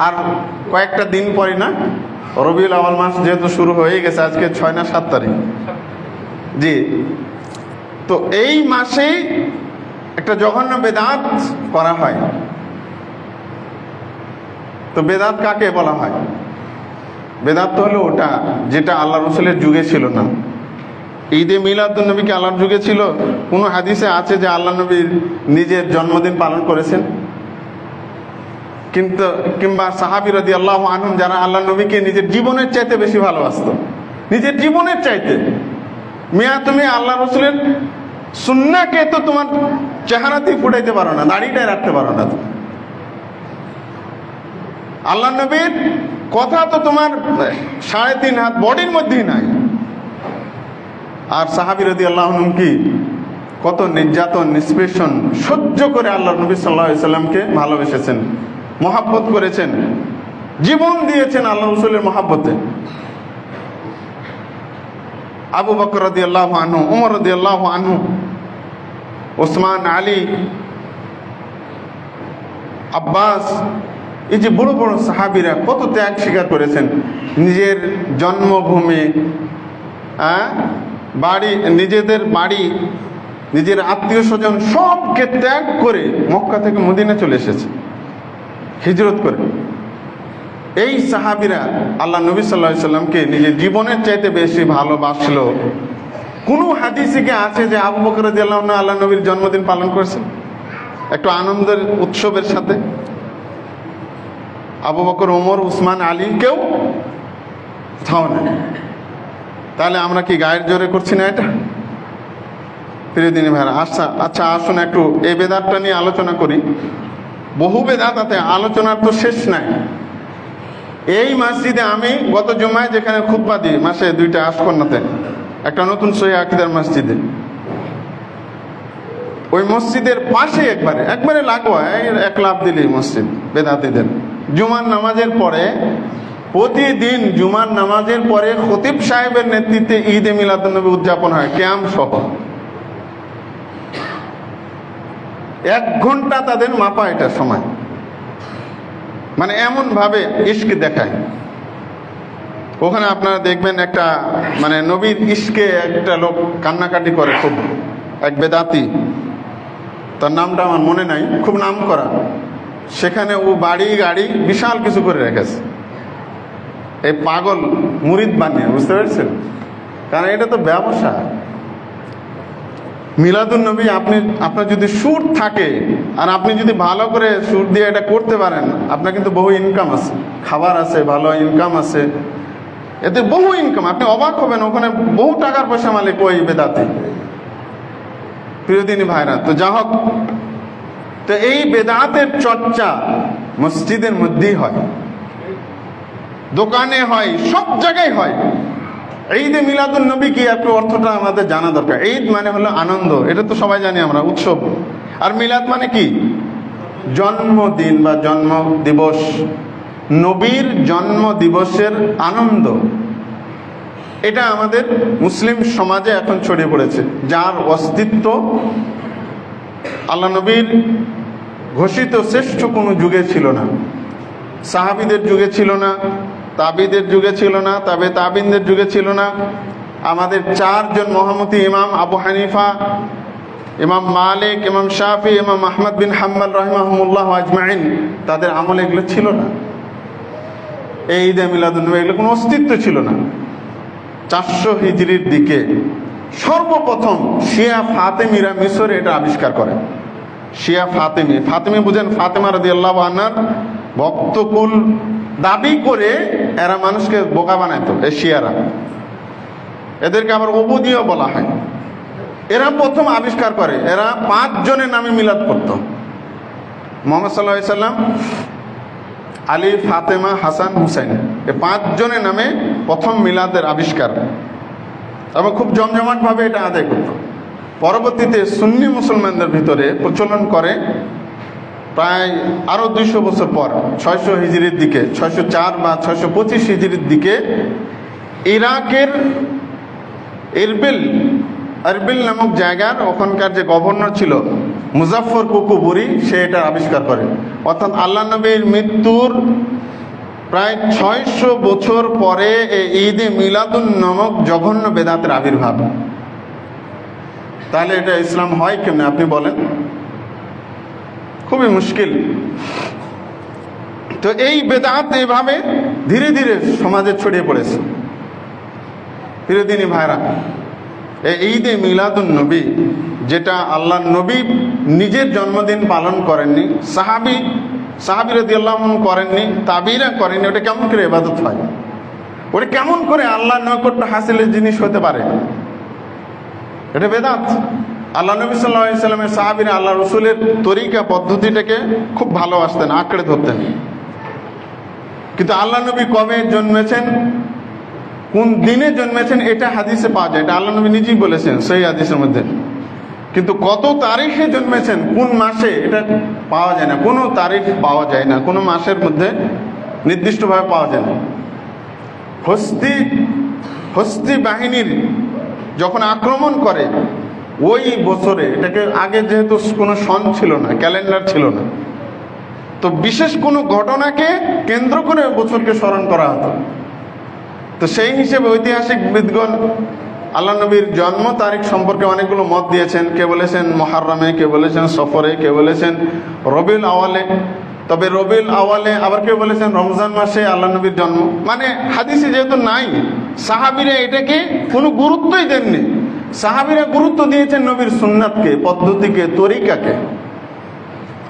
আর কয়েকটা দিন পরে না, রবিউল আউয়াল মাস যেহেতু শুরু হয়ে গেছে, আজকে 6 না 7 তারিখ, জি, তো এই মাসে একটা জঘন্য বেদাত করা হয়। তো বেদাত কাকে বলা হয়? বেদাত তো হলো ওটা যেটা আল্লাহ রসুলের যুগে ছিল না। ঈদে মিলাদুন্নবী কি আল্লাহর যুগে ছিল? কোন হাদিসে আছে যে আল্লাহ নবী নিজের জন্মদিন পালন করেছেন? কিন্তু কিংবা সাহাবী রাদিয়াল্লাহু আনহুম যারা আল্লাহ নবীকে নিজের জীবনের চাইতে বেশি ভালোবাসতো, নিজের জীবনের চাইতে। মিয়া তুমি আল্লাহ রসুলের সুন্নাহকে তো তোমার চেহারাতেই ফুটাইতে পারো না, দাড়িটাই রাখতে পারো না। আল্লাহ নবীর কথা তো তোমার 3.5 হাত বডির মধ্যেই নাই। আর সাহাবী রাদিয়াল্লাহু আনহুম কি কত নির্যাতন নিষ্পেষণ সহ্য করে আল্লাহ নবী সাল্লাল্লাহু আলাইহি সাল্লামকে ভালোবেসেছেন, মহাব্বত করেছেন, জীবন দিয়েছেন আল্লাহ রাসূলের মহাব্বতে। আবু বকর রাদিয়াল্লাহু আনহু, ওমর রাদিয়াল্লাহু আনহু, ওসমান, আলী, আব্বাস, এই যে বড় বড় সাহাবীরা কত ত্যাগ স্বীকার করেছেন। নিজের জন্মভূমি, বাড়ি, নিজেদের বাড়ি, নিজের আত্মীয় স্বজন সবকে ত্যাগ করে মক্কা থেকে মদিনা চলে এসেছে হিজরত করে। এই সাহাবীরা আল্লাহ নবী সাল্লাল্লাহু আলাইহি সাল্লামকে নিজের জীবনের চাইতে বেশি ভালোবাসলো। কোন হাদিসে কি আছে যে আবু বকর রাদিয়াল্লাহু আনহু আল্লাহ নবীর জন্মদিন পালন করেছেন একটু আনন্দের উৎসবের সাথে? আবু বকর, ওমর, উসমান, আলী কেউ কোথাও না। তাহলে আমরা কি গায়ের জোরে করছি না এটা? প্রিয় দিনী ভাইরা, আচ্ছা আসুন একটু এই বেদাতটা নিয়ে আলোচনা করি। বহু বেদাত আছে, আলোচনার তো শেষ নাই। এই মসজিদে আমি গত জুমায় যেখানে খুতবা দিই মাসে 2টা আশকন্যাতে, একটা নতুন সহিহ আকীদার মসজিদে, ওই মসজিদের পাশে একবারে লাগোয়া 1 লাফ দিলেই মসজিদ বেদাতীদের। জুমার নামাজের পরে, প্রতিদিন জুমার নামাজের পরে খতিব সাহেবের নেতৃত্বে ঈদে মিলাদুন্নবী উদযাপন হয়, কিয়াম সহ। 1 ঘন্টা তাদের মাপা এটা সময়, মানে এমন ভাবে ইশক দেখায়। ওখানে আপনারা দেখবেন একটা মানে নবীর ইশকে একটা লোক কান্নাকাটি করে খুব, এক বেদাতি, তার নামটা আমার মনে নাই, খুব নাম করা। সেখানে ও বাড়ি গাড়ি বিশাল কিছু করে রেখেছে, এই পাগল মুরিদ বানিয়ে, বুঝতে পেরেছেন? কারণ এটা তো ব্যবসা। মিলাদুন্নবী আপনার যদি সুর থাকে আর আপনি যদি ভালো করে সুর দিয়ে এটা করতে পারেন, আপনার কিন্তু বহু ইনকাম আছে, খাবার আছে, ভালো ইনকাম আছে, এতে বহু ইনকাম। আপনি অবাক হবেন, ওখানে বহু টাকার পয়সা মালিক ওই বেদাতে। প্রিয়দিনী ভাইরা, তো যা হোক, তো এই বেদাতের চর্চা মসজিদের মধ্যেই হয়। দোকানে হয়, সব জায়গায় হয়। ঈদে মিলাদুন নবী কি, একটু অর্থটা আমাদের জানা দরকার। ঈদ মানে হলো আনন্দ, এটা তো সবাই জানি আমরা, উৎসব। আর মিলাদ মানে কি? জন্মদিন বা জন্ম দিবস, নবীর জন্ম দিবসের আনন্দ। এটা আমাদের মুসলিম সমাজে এখন ছড়িয়ে পড়েছে, যার অস্তিত্ব আল্লাহ নবীর ঘোষিত শ্রেষ্ঠ কোনো যুগে ছিল না। সাহাবীদের যুগে ছিল না, তাবিদের যুগে ছিল না, তবে তাবিনদের যুগে ছিল না। আমাদের চারজন মহামতি ইমাম আবু হানিফা, ইমাম মালিক, ইমাম শাফি, ইমাম আহমদ বিন হাম্বল রাহিমাহুমুল্লাহ আজমাইন, তাদের আমলে এগুলো ছিল না। এই ঈদে মিলাদুন নবী এগুলো কোনো অস্তিত্ব ছিল না। 400 হিজরির দিকে সর্বপ্রথম শিয়া ফাতেমিরা মিশরে এটা আবিষ্কার করে। শিয়া ফাতেমি বুঝেন, ফাতেমা রাদিয়াল্লাহু আনহার ভক্তকুল দাবি করে এরা মানুষকে বোকা বানাইতো, এই শিয়ারা। এদেরকে আবার ওবুদিও বলা হয়। এরা প্রথম আবিষ্কার করে। এরা 5 জনের নামে মিলাদ করত। মুহাম্মদ সাল্লাল্লাহু আলাইহি সাল্লাম, আলী, ফাতেমা, হাসান, হুসাইন, এই 5 জনের নামে প্রথম মিলাদের আবিষ্কার, এবং খুব জমজমাটভাবে এটা আদায় করত। পরবর্তীতে সুন্নি মুসলমানদের ভিতরে প্রচলন করে প্রায় আরো 200 বছর পর, 600 হিজরির দিকে, 604 বা 625 হিজরির দিকে ইরাকের আরবিল নামক জায়গার ওখানকার যে গভর্নর ছিল মুজাফফর কুকুবুরি, সে এটা আবিষ্কার করে। অর্থাৎ আল্লাহ নবীর মৃত্যুর প্রায় 600 বছর পরে এই ঈদে মিলাদুন নামক জঘন্য বেদাতের আবির্ভাব। তাহলে এটা ইসলাম হয় কেমনে আপনি বলেন? খুবই মুশকিল। তো এই বেদাত এভাবে ধীরে ধীরে সমাজে ছড়িয়ে পড়েছে। প্রিয়দিনী ভাইরা, এই ঈদে মিলাদুন নবী, যেটা আল্লাহ নবী নিজের জন্মদিন পালন করেননি, সাহাবী রাদিয়াল্লাহু আনহু করেননি, তাবিরা করেননি, ওটা কেমন করে ইবাদত হয়? ওটা কেমন করে আল্লাহর নৈকট্য হাসিলের জিনিস হতে পারে? এটা বেদাত। আল্লাহ নবী সাল্লাল্লাহু আলাইহি সাল্লামের সাহাবীরা আল্লাহ রসুলের তরিকা পদ্ধতিটাকে খুব ভালোবাসতেন, আঁকড়ে ধরতেন। কিন্তু আল্লাহ নবী কবে জন্মেছেন, কোন দিনে জন্মেছেন, এটা হাদিসে পাওয়া যায়। এটা আল্লাহ নবী নিজেই বলেছেন সেই হাদিসের মধ্যে। কিন্তু কত তারিখে জন্মেছেন, কোন মাসে, এটা পাওয়া যায় না। কোনো তারিখ পাওয়া যায় না, কোনো মাসের মধ্যে নির্দিষ্টভাবে পাওয়া যায় না। হস্তি বাহিনীর যখন আক্রমণ করে ওই বছরে, এটাকে আগে যেহেতু কোনো সন ছিল না, ক্যালেন্ডার ছিল না, তো বিশেষ কোনো ঘটনাকে কেন্দ্র করে বছরকে স্মরণ করা হতো। তো সেই হিসেবে ঐতিহাসিকবিদগণ আল্লাহ নবীর জন্ম তারিখ সম্পর্কে অনেকগুলো মত দিয়েছেন। কে বলেছেন মুহররমে, কে বলেছেন সফরে, কে বলেছেন রবিউল আওয়ালে। তবে রবিউল আওয়ালে, আবার কেউ বলেছেন রমজান মাসে আল্লাহ নবীর জন্ম। মানে হাদিসে যেহেতু নাই, সাহাবীরা এটাকে কোনো গুরুত্বই দেননি। সাহাবীরা গুরুত্ব দিয়েছেন নবীর সুন্নাতকে, পদ্ধতিকে, তরিকাকে।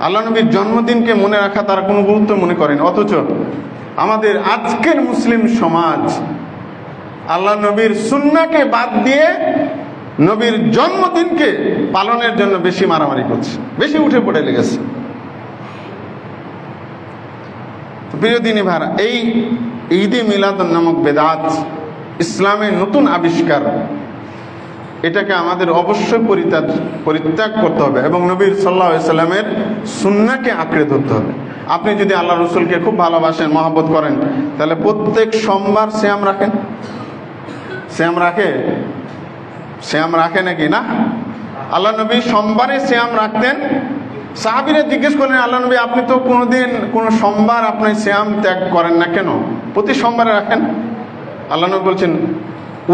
আল্লাহ নবীর জন্মদিনকে মনে রাখা তারা কোনো গুরুত্ব মনে করেন। অথচ আমাদের আজকের মুসলিম সমাজ আল্লাহ নবীর সুন্নাহকে বাদ দিয়ে নবীর জন্মদিনকে পালনের জন্য বেশি মারামারি করছে, বেশি উঠে পড়ে লেগেছে। প্রিয় দিনী ভাইরা, এই ঈদে মিলাদুন নামক বেদাত ইসলামের নতুন আবিষ্কার। এটাকে আমাদের অবশ্যই পরিত্যাগ করতে হবে এবং নবীর সাল্লাল্লাহু আলাইহি সাল্লামের সুন্নাহকে আঁকড়ে ধরতে হবে। আপনি যদি আল্লাহ রসুলকে খুব ভালোবাসেন, মহব্বত করেন, তাহলে প্রত্যেক সোমবার সিয়াম রাখেন। সিয়াম রাখে নাকি না? আল্লাহ নবী সোমবারে সিয়াম রাখতেন। সাহাবীরা জিজ্ঞেস করলেন, আল্লাহ নবী আপনি তো কোনোদিন কোনো সোমবার আপনি সিয়াম ত্যাগ করেন না কেন, প্রতি সোমবারে রাখেন? আল্লাহ নবী বলছেন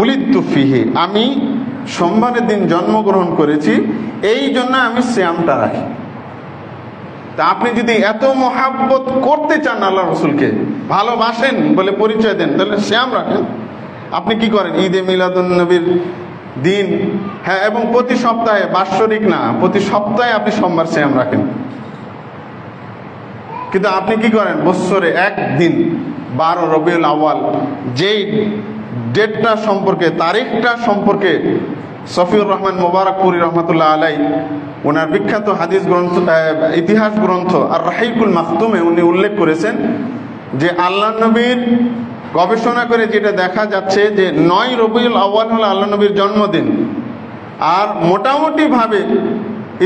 উলিদতু ফিহি, আমি সোমবারের দিন জন্মগ্রহণ করেছি, এই জন্য আমি সিয়ামটা রাখি। তা আপনি যদি এত মহাব্বত করতে চান, আল্লাহ রসুলকে ভালোবাসেন বলে পরিচয় দেন, তাহলে সিয়াম রাখেন। আপনি কি করেন? ঈদে মিলাদুন নবীর দিন, হ্যাঁ, এবং প্রতি সপ্তাহে, বাৎসরিক না, প্রতি সপ্তাহে আপনি সোমবার সিয়াম রাখেন। কিন্তু আপনি কি করেন? বৎসরে একদিন 12 রবিউল আউয়াল, যেই ডেটটা সম্পর্কে, তারিখটা সম্পর্কে সফিউর রহমান মুবারকপুরি রহমতুল্লাহ আলাই ওনার বিখ্যাত হাদিস গ্রন্থ, ইতিহাস গ্রন্থ আর রাহিকুল মাখতুমে উনি উল্লেখ করেছেন যে আল্লাহ নবীর গবেষণা করে যেটা দেখা যাচ্ছে যে 9 রবিউল আউয়াল হলো আল্লাহ নবীর জন্মদিন। আর মোটামুটিভাবে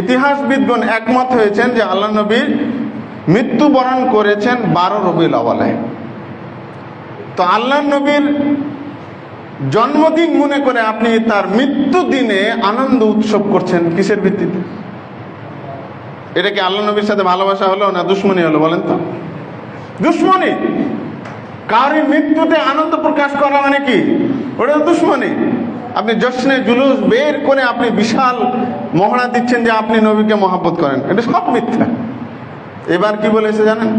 ইতিহাসবিদগণ একমত হয়েছেন যে আল্লাহ নবী মৃত্যুবরণ করেছেন 12 রবিউল আউয়ালে। তো আল্লাহ নবীর জন্মদিন মনে করে আপনি তার মৃত্যু দিনে আনন্দ উৎসব করছেন কিসের ভিত্তিতে? এটা কি আল্লাহ নবীর সাথে ভালোবাসা হলো না দুশ্মনী হলো বলেন তো? দুশ্মনী। কারোর মৃত্যুতে আনন্দ প্রকাশ করা মানে কি? ওটা তো দুশ্মনী। আপনি জশ্নে জুলুস বের করে আপনি বিশাল মহড়া দিচ্ছেন যে আপনি নবীকে মহব্বত করেন, এটা সব মিথ্যা। এবার কি বলেছে জানেন?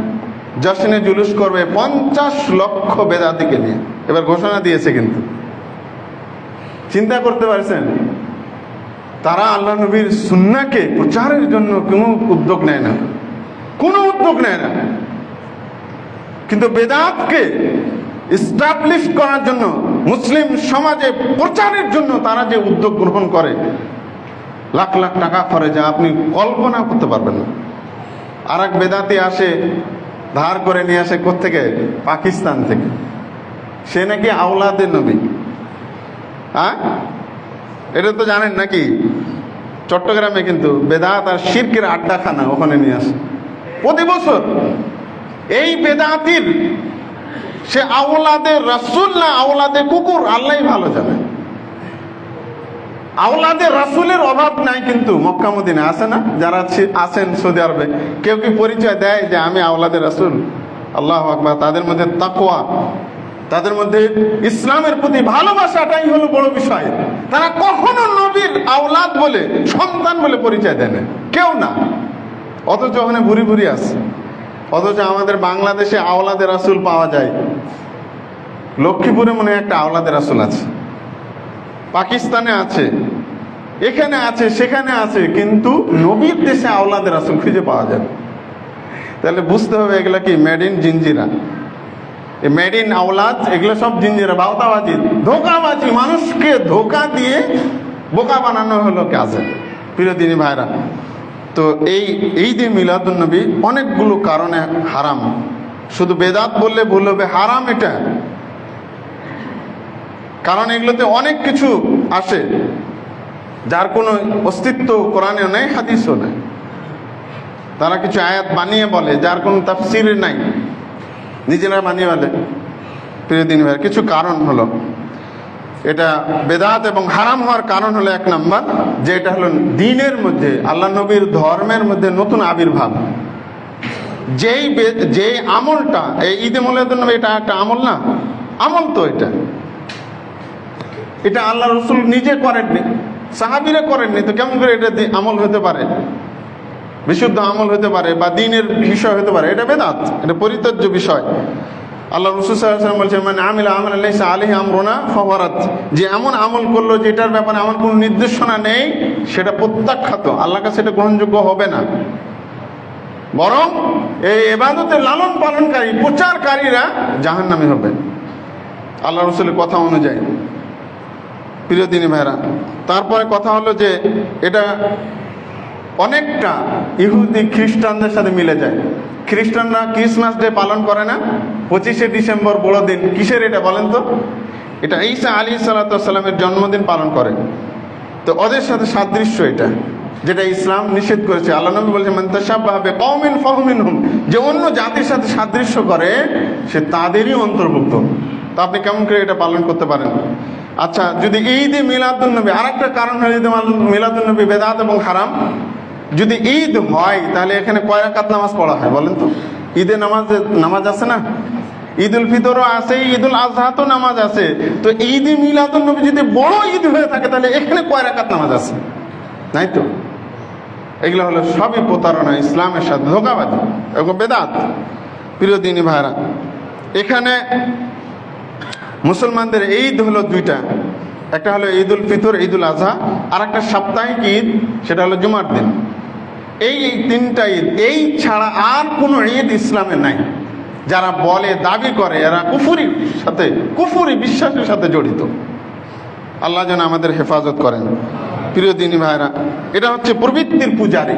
জশ্নে জুলুস করবে 50 লক্ষ বেদাতিকে নিয়ে, এবার ঘোষণা দিয়েছে। কিন্তু চিন্তা করতে পারছেন, তারা আল্লাহ নবীর সুন্নাহকে প্রচারের জন্য কোনো উদ্যোগ নেয় না, কোনো উদ্যোগ নেয় না, কিন্তু বেদাতকে এস্টাবলিশ করার জন্য, মুসলিম সমাজে প্রচারের জন্য তারা যে উদ্যোগ গ্রহণ করে, লাখ লাখ টাকা খরচ, আপনি কল্পনা করতে পারবেন না। আর এক বেদাতি আসে, ধার করে নিয়ে আসে কোত্থেকে? পাকিস্তান থেকে। সে নাকি আওলাদে নবী। হ্যাঁ, এটা তো জানেন নাকি? চট্টগ্রামে কিন্তু বেদাত আর শিরকের আড্ডাখানা, ওখানে নিয়ে আসে প্রতি বছর। এই বেদাতির সে আওলাদে রাসূল না আওলাদে কুকুর, আল্লাহই ভালো জানে। আওলাদে রাসূলের অভাব নাই, কিন্তু মক্কা মদিনা আছে না, যারা আছেন সৌদি আরবে, কেউ কি পরিচয় দেয় যে আমি আওলাদে রাসূল? আল্লাহু আকবার। তাদের মধ্যে তাকওয়া, তাদের মধ্যে ইসলামের প্রতি ভালোবাসাটাই হলো বড় বিষয়। তারা কখনো নবীর আওলাদ বলে, সন্তান বলে পরিচয় দেয় না, কেউ না। অথচ ওখানে ভুরি ভুরি আছে। অথচ আমাদের বাংলাদেশে আওলাদে রাসূল পাওয়া যায়। লক্ষ্মীপুরে মনে হয় একটা আওলাদে রাসূল আছে, পাকিস্তানে আছে, এখানে আছে, সেখানে আছে, কিন্তু নবীর দেশে আওলাদে রাসূল খুঁজে পাওয়া যাবে। তাহলে বুঝতে হবে এগুলা কি made in Jinjira, made in Awlad, এগুলো সব জিঞ্জিরা, বাউতাবাজি, ধোকাবাজি, মানুষকে ধোকা দিয়ে বোকা বানানো হলো কাজে। প্রিয় দিনী ভাইরা, তো এই ঈদে মিলাদুন্নবী অনেকগুলো কারণে হারাম। শুধু বেদাত বললে ভুল হবে, হারাম এটা। কারণ এগুলোতে অনেক কিছু আসে যার কোনো অস্তিত্ব কোরআনেও নেই, হাদিসও নেই। তারা কিছু আয়াত বানিয়ে বলে যার কোনো তাফসীর নাই, নিজেরা বানিয়ে বলে। প্রিয় দিন ভাই, কিছু কারণ হলো এটা বেদাত এবং হারাম হওয়ার কারণ হলো, এক নাম্বার যে এটা হলো দ্বীনের মধ্যে, আল্লাহ নবীর ধর্মের মধ্যে নতুন আবির্ভাব। যেই আমলটা এই ঈদে মিলাদুন্নবী, এটা একটা আমল না? আমল তো এটা আল্লাহ রসুল নিজে করেননি, সাহাবীরা করেননি, তো কেমন করে এটা আমল হতে পারে? বিশুদ্ধ আমল হতে পারে বা দ্বীনের বিষয় হতে পারে? এটা বেদাত, এটা পরিত্যাজ্য বিষয়। আল্লাহ রাসূল সাল্লাল্লাহু আলাইহি ওয়াসাল্লাম বলছেন, মান আমিলা আমালান লাইসা আলাইহি আমরুনা ফাহুয়া রাদ। যে এমন আমল করলো যেটার ব্যাপারে আমার কোনো নির্দেশনা নেই, সেটা প্রত্যাখ্যাত, আল্লাহর কাছে এটা গ্রহণযোগ্য হবে না। বরং এই ইবাদতের লালন পালনকারী, প্রচারকারীরা জাহান্নামী হবে আল্লাহ রাসূলের কথা অনুযায়ী। প্রিয় দিনী ভাইরা, তারপরে কথা হলো যে এটা অনেকটা ইহুদি খ্রিস্টানদের সাথে মিলে যায়। খ্রিস্টানরা ক্রিসমাস ডে পালন করে না? 25শে ডিসেম্বর বড় দিন। কিসের এটা বলেন তো? এটা ঈসা আলাইহিস সালাতু ওয়াস সালামের জন্মদিন পালন করে। তো ওদের সাথে সাদৃশ্য এটা, যেটা ইসলাম নিষেধ করেছে। আল্লাহ নবী বলেছেন, মান তাশাব্বাহা বিকওমিন ফাহুয়া মিনহুম। যে অন্য জাতির সাথে সাদৃশ্য করে সে তাদেরই অন্তর্ভুক্ত। তো আপনি কেমন করে এটা পালন করতে পারেন? আচ্ছা, যদি ঈদে মিলাদুন্নবী, আরেকটা কারণ হলো ঈদে মিলাদুন্নবী বেদাত এবং হারাম। যদি ঈদ হয় তাহলে এখানে কয় রাকাত নামাজ পড়া হয় বলেন তো? ঈদে নামাজ আছে না? ঈদুল ফিতরও আছে, ঈদুল আজহাতেও নামাজ আছে। তো ঈদে মিলাদুন্নবী যদি বড় ঈদ হয়ে থাকে তাহলে এখানে কয় রাকাত নামাজ আছে? নাই তো। এগুলো হলো সবই প্রতারণা, ইসলামের সাথে ধোঁকাবাজি এবং বেদাত। প্রিয় দিনী ভাইরা, এখানে মুসলমানদের ঈদ হলো দুইটা, একটা হলো ঈদুল ফিতর, ঈদুল আজহা, আর একটা সাপ্তাহিক ঈদ, সেটা হলো জুমার দিন। এই তিনটা ঈদ, এই ছাড়া আর কোনো ঈদ ইসলামে নাই। যারা বলে, দাবি করে, এরা কুফরি বিশ্বাসের সাথে জড়িত। আল্লাহ যেন আমাদের হেফাজত করেন। প্রিয় দিনী ভাইরা, এটা হচ্ছে প্রবৃত্তির পূজারী।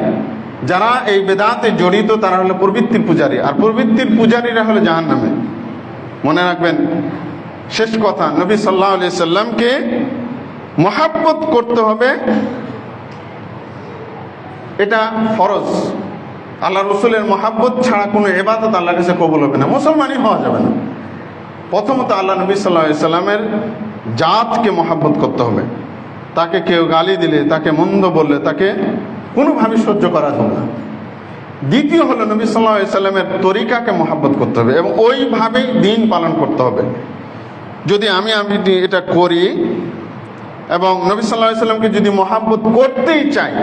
যারা এই বেদাতে জড়িত তারা হলো প্রবৃত্তির পূজারী, আর প্রবৃত্তির পূজারীরা হলো জাহান্নামে। মনে রাখবেন, শেষ কথা, নবী সাল্লাল্লাহু আলাইহি সাল্লামকে মহাব্বত করতে হবে, এটা ফরজ। আল্লাহ রসুলের মহাব্বত ছাড়া কোনো ইবাদত আল্লাহর কাছে কবুল হবে না, মুসলমানই হওয়া যাবে না। প্রথমত আল্লাহ নবী সাল্লাল্লাহু আলাইহি সাল্লামের জাতকে মহাব্বত করতে হবে। তাকে কেউ গালি দিলে, তাকে মন্দ বললে, তাকে কোনোভাবে সহ্য করা যাবে না। দ্বিতীয় হলো নবী সাল্লাল্লাহু আলাইহি সাল্লামের তরিকাকে মহাব্বত করতে হবে এবং ওইভাবেই দিন পালন করতে হবে। যদি আমি এটা করি এবং নবী সাল্লাল্লাহু আলাইহি সাল্লামকে যদি মহাব্বত করতেই চাই,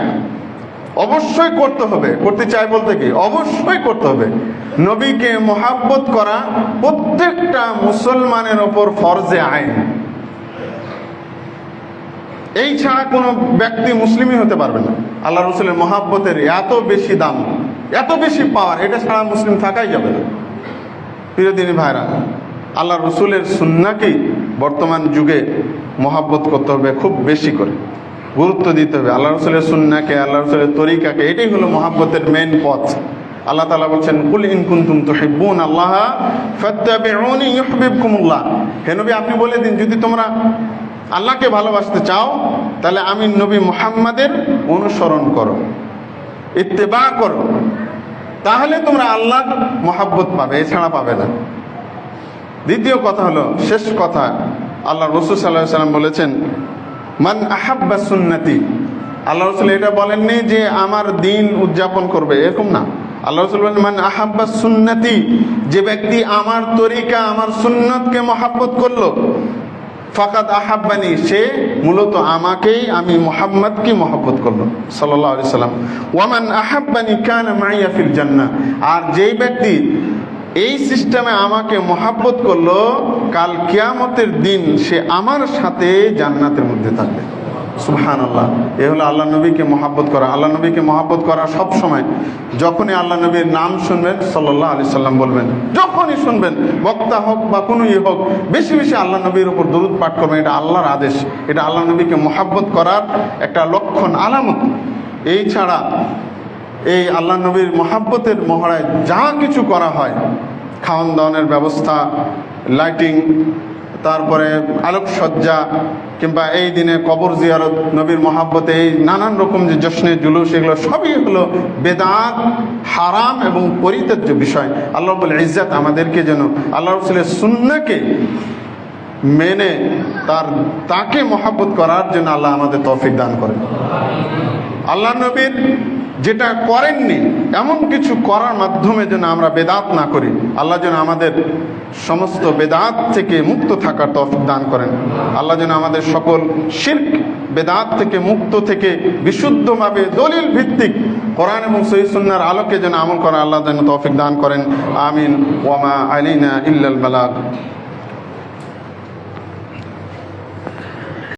অবশ্যই করতে হবে। করতে চাই বলতে কি, অবশ্যই করতে হবে। নবীকে মহাব্বত করা প্রত্যেকটা মুসলমানের ওপর ফরজে আইন। এই ছাড়া কোনো ব্যক্তি মুসলিমই হতে পারবে না। আল্লাহ রসুলের মহাব্বতের এত বেশি দাম, এত বেশি পাওয়ার, এটা ছাড়া মুসলিম থাকাই যাবে না। প্রিয় দিনী ভাইরা, আল্লাহ রসুলের সুন্নাহকেই বর্তমান যুগে মহাব্বত করতে হবে, খুব বেশি করে গুরুত্ব দিতে হবে। আল্লাহ রসুলের সুন্নাহকে, আল্লাহ রসুলের তরিকাকে, এটাই হলো মহাব্বতের মেন পথ। আল্লাহ তাআলা বলছেন, কুল ইন কুনতুম তুহিব্বুনা আল্লাহ ফাত্তাবিউনি ইউহিব্বুকুমুল্লাহ। হে নবী, আপনি বলে দিন, যদি তোমরা আল্লাহকে ভালোবাসতে চাও তাহলে আমি নবী মুহাম্মাদের অনুসরণ করো, ইত্তেবা করো, তাহলে তোমরা আল্লাহর মহাব্বত পাবে, এছাড়া পাবে না। দ্বিতীয় কথা হলো, শেষ কথা, আল্লাহ রাসূল সাল্লাল্লাহু আলাইহি ওয়াসাল্লাম বলেছেন, মান আহাব্বা সুন্নতি। আল্লাহ রাসূল এটা বলেননি যে আমার দিন উদযাপন করবে, এরকম না। আল্লাহ রাসূল বলেন, মান আহাব্বা সুন্নতি, যে ব্যক্তি আমার তরিকা, আমার সুন্নতকে মহাব্বত করলো, ফাকাদ আহাব্বানি, সে মূলত আমাকেই, আমি মুহাম্মদকে মহব্বত করলো সাল্লাল্লাহু আলাইহি সাল্লাম। ওয়ামান আহাব্বানি কানা মাইয়া ফিল জান্নাহ, আর যেই ব্যক্তি এই সিস্টেমে আমাকে মহাব্বত করলো, কাল কিয়ামতের দিন সে আমার সাথে জান্নাতের মধ্যে থাকবে। সুবহানাল্লাহ। এ হলো আল্লাহ নবীকে মহাব্বত করা। আল্লাহ নবীকে মহাব্বত করা সব সময়, যখনই আল্লাহ নবীর নাম শুনবেন সাল্লাল্লাহু আলাইহি সাল্লাম বলবেন, যখনই শুনবেন, বক্তা হোক বা কোনোই হোক, বেশি বেশি আল্লাহ নবীর উপর দরুদ পাঠ করবেন। এটা আল্লাহর আদেশ, এটা আল্লাহ নবীকে মহাব্বত করার একটা লক্ষণ, আলামত। এই ছাড়া এই আল্লাহ নবীর মহাব্বতের মহড়ায় যা কিছু করা হয়, খাওয়ান দাওয়ানের ব্যবস্থা, লাইটিং, তারপরে আলোকসজ্জা, কিংবা এই দিনে কবর জিয়ারত, নবীর মহাব্বতে এই নানান রকম যে জশ্নে জুলুস, এগুলো সবই হলো বেদাত, হারাম এবং পরিত্যাজ্য বিষয়। আল্লাহ রাব্বুল ইজ্জত আমাদেরকে যেন আল্লাহ রাসূলের সুন্নাহকে মেনে তাকে মহাব্বত করার জন্য আল্লাহ আমাদের তৌফিক দান করেন। আল্লাহ নবীর যেটা করেননি এমন কিছু করার মাধ্যমে যেন আমরা বেদাত না করি। আল্লাহ যেন আমাদের সমস্ত বেদাত থেকে মুক্ত থাকার তৌফিক দান করেন। আল্লাহ যেন আমাদের সকল শিরক বেদাত থেকে মুক্ত থেকে বিশুদ্ধভাবে দলিল ভিত্তিক কোরআন এবং সহিহ সুন্নাহর আলোকে যেন আমল করা আল্লাহ যেন তৌফিক দান করেন। আমিন। ওয়া মা আলাইনা ইল্লাল বালাগ।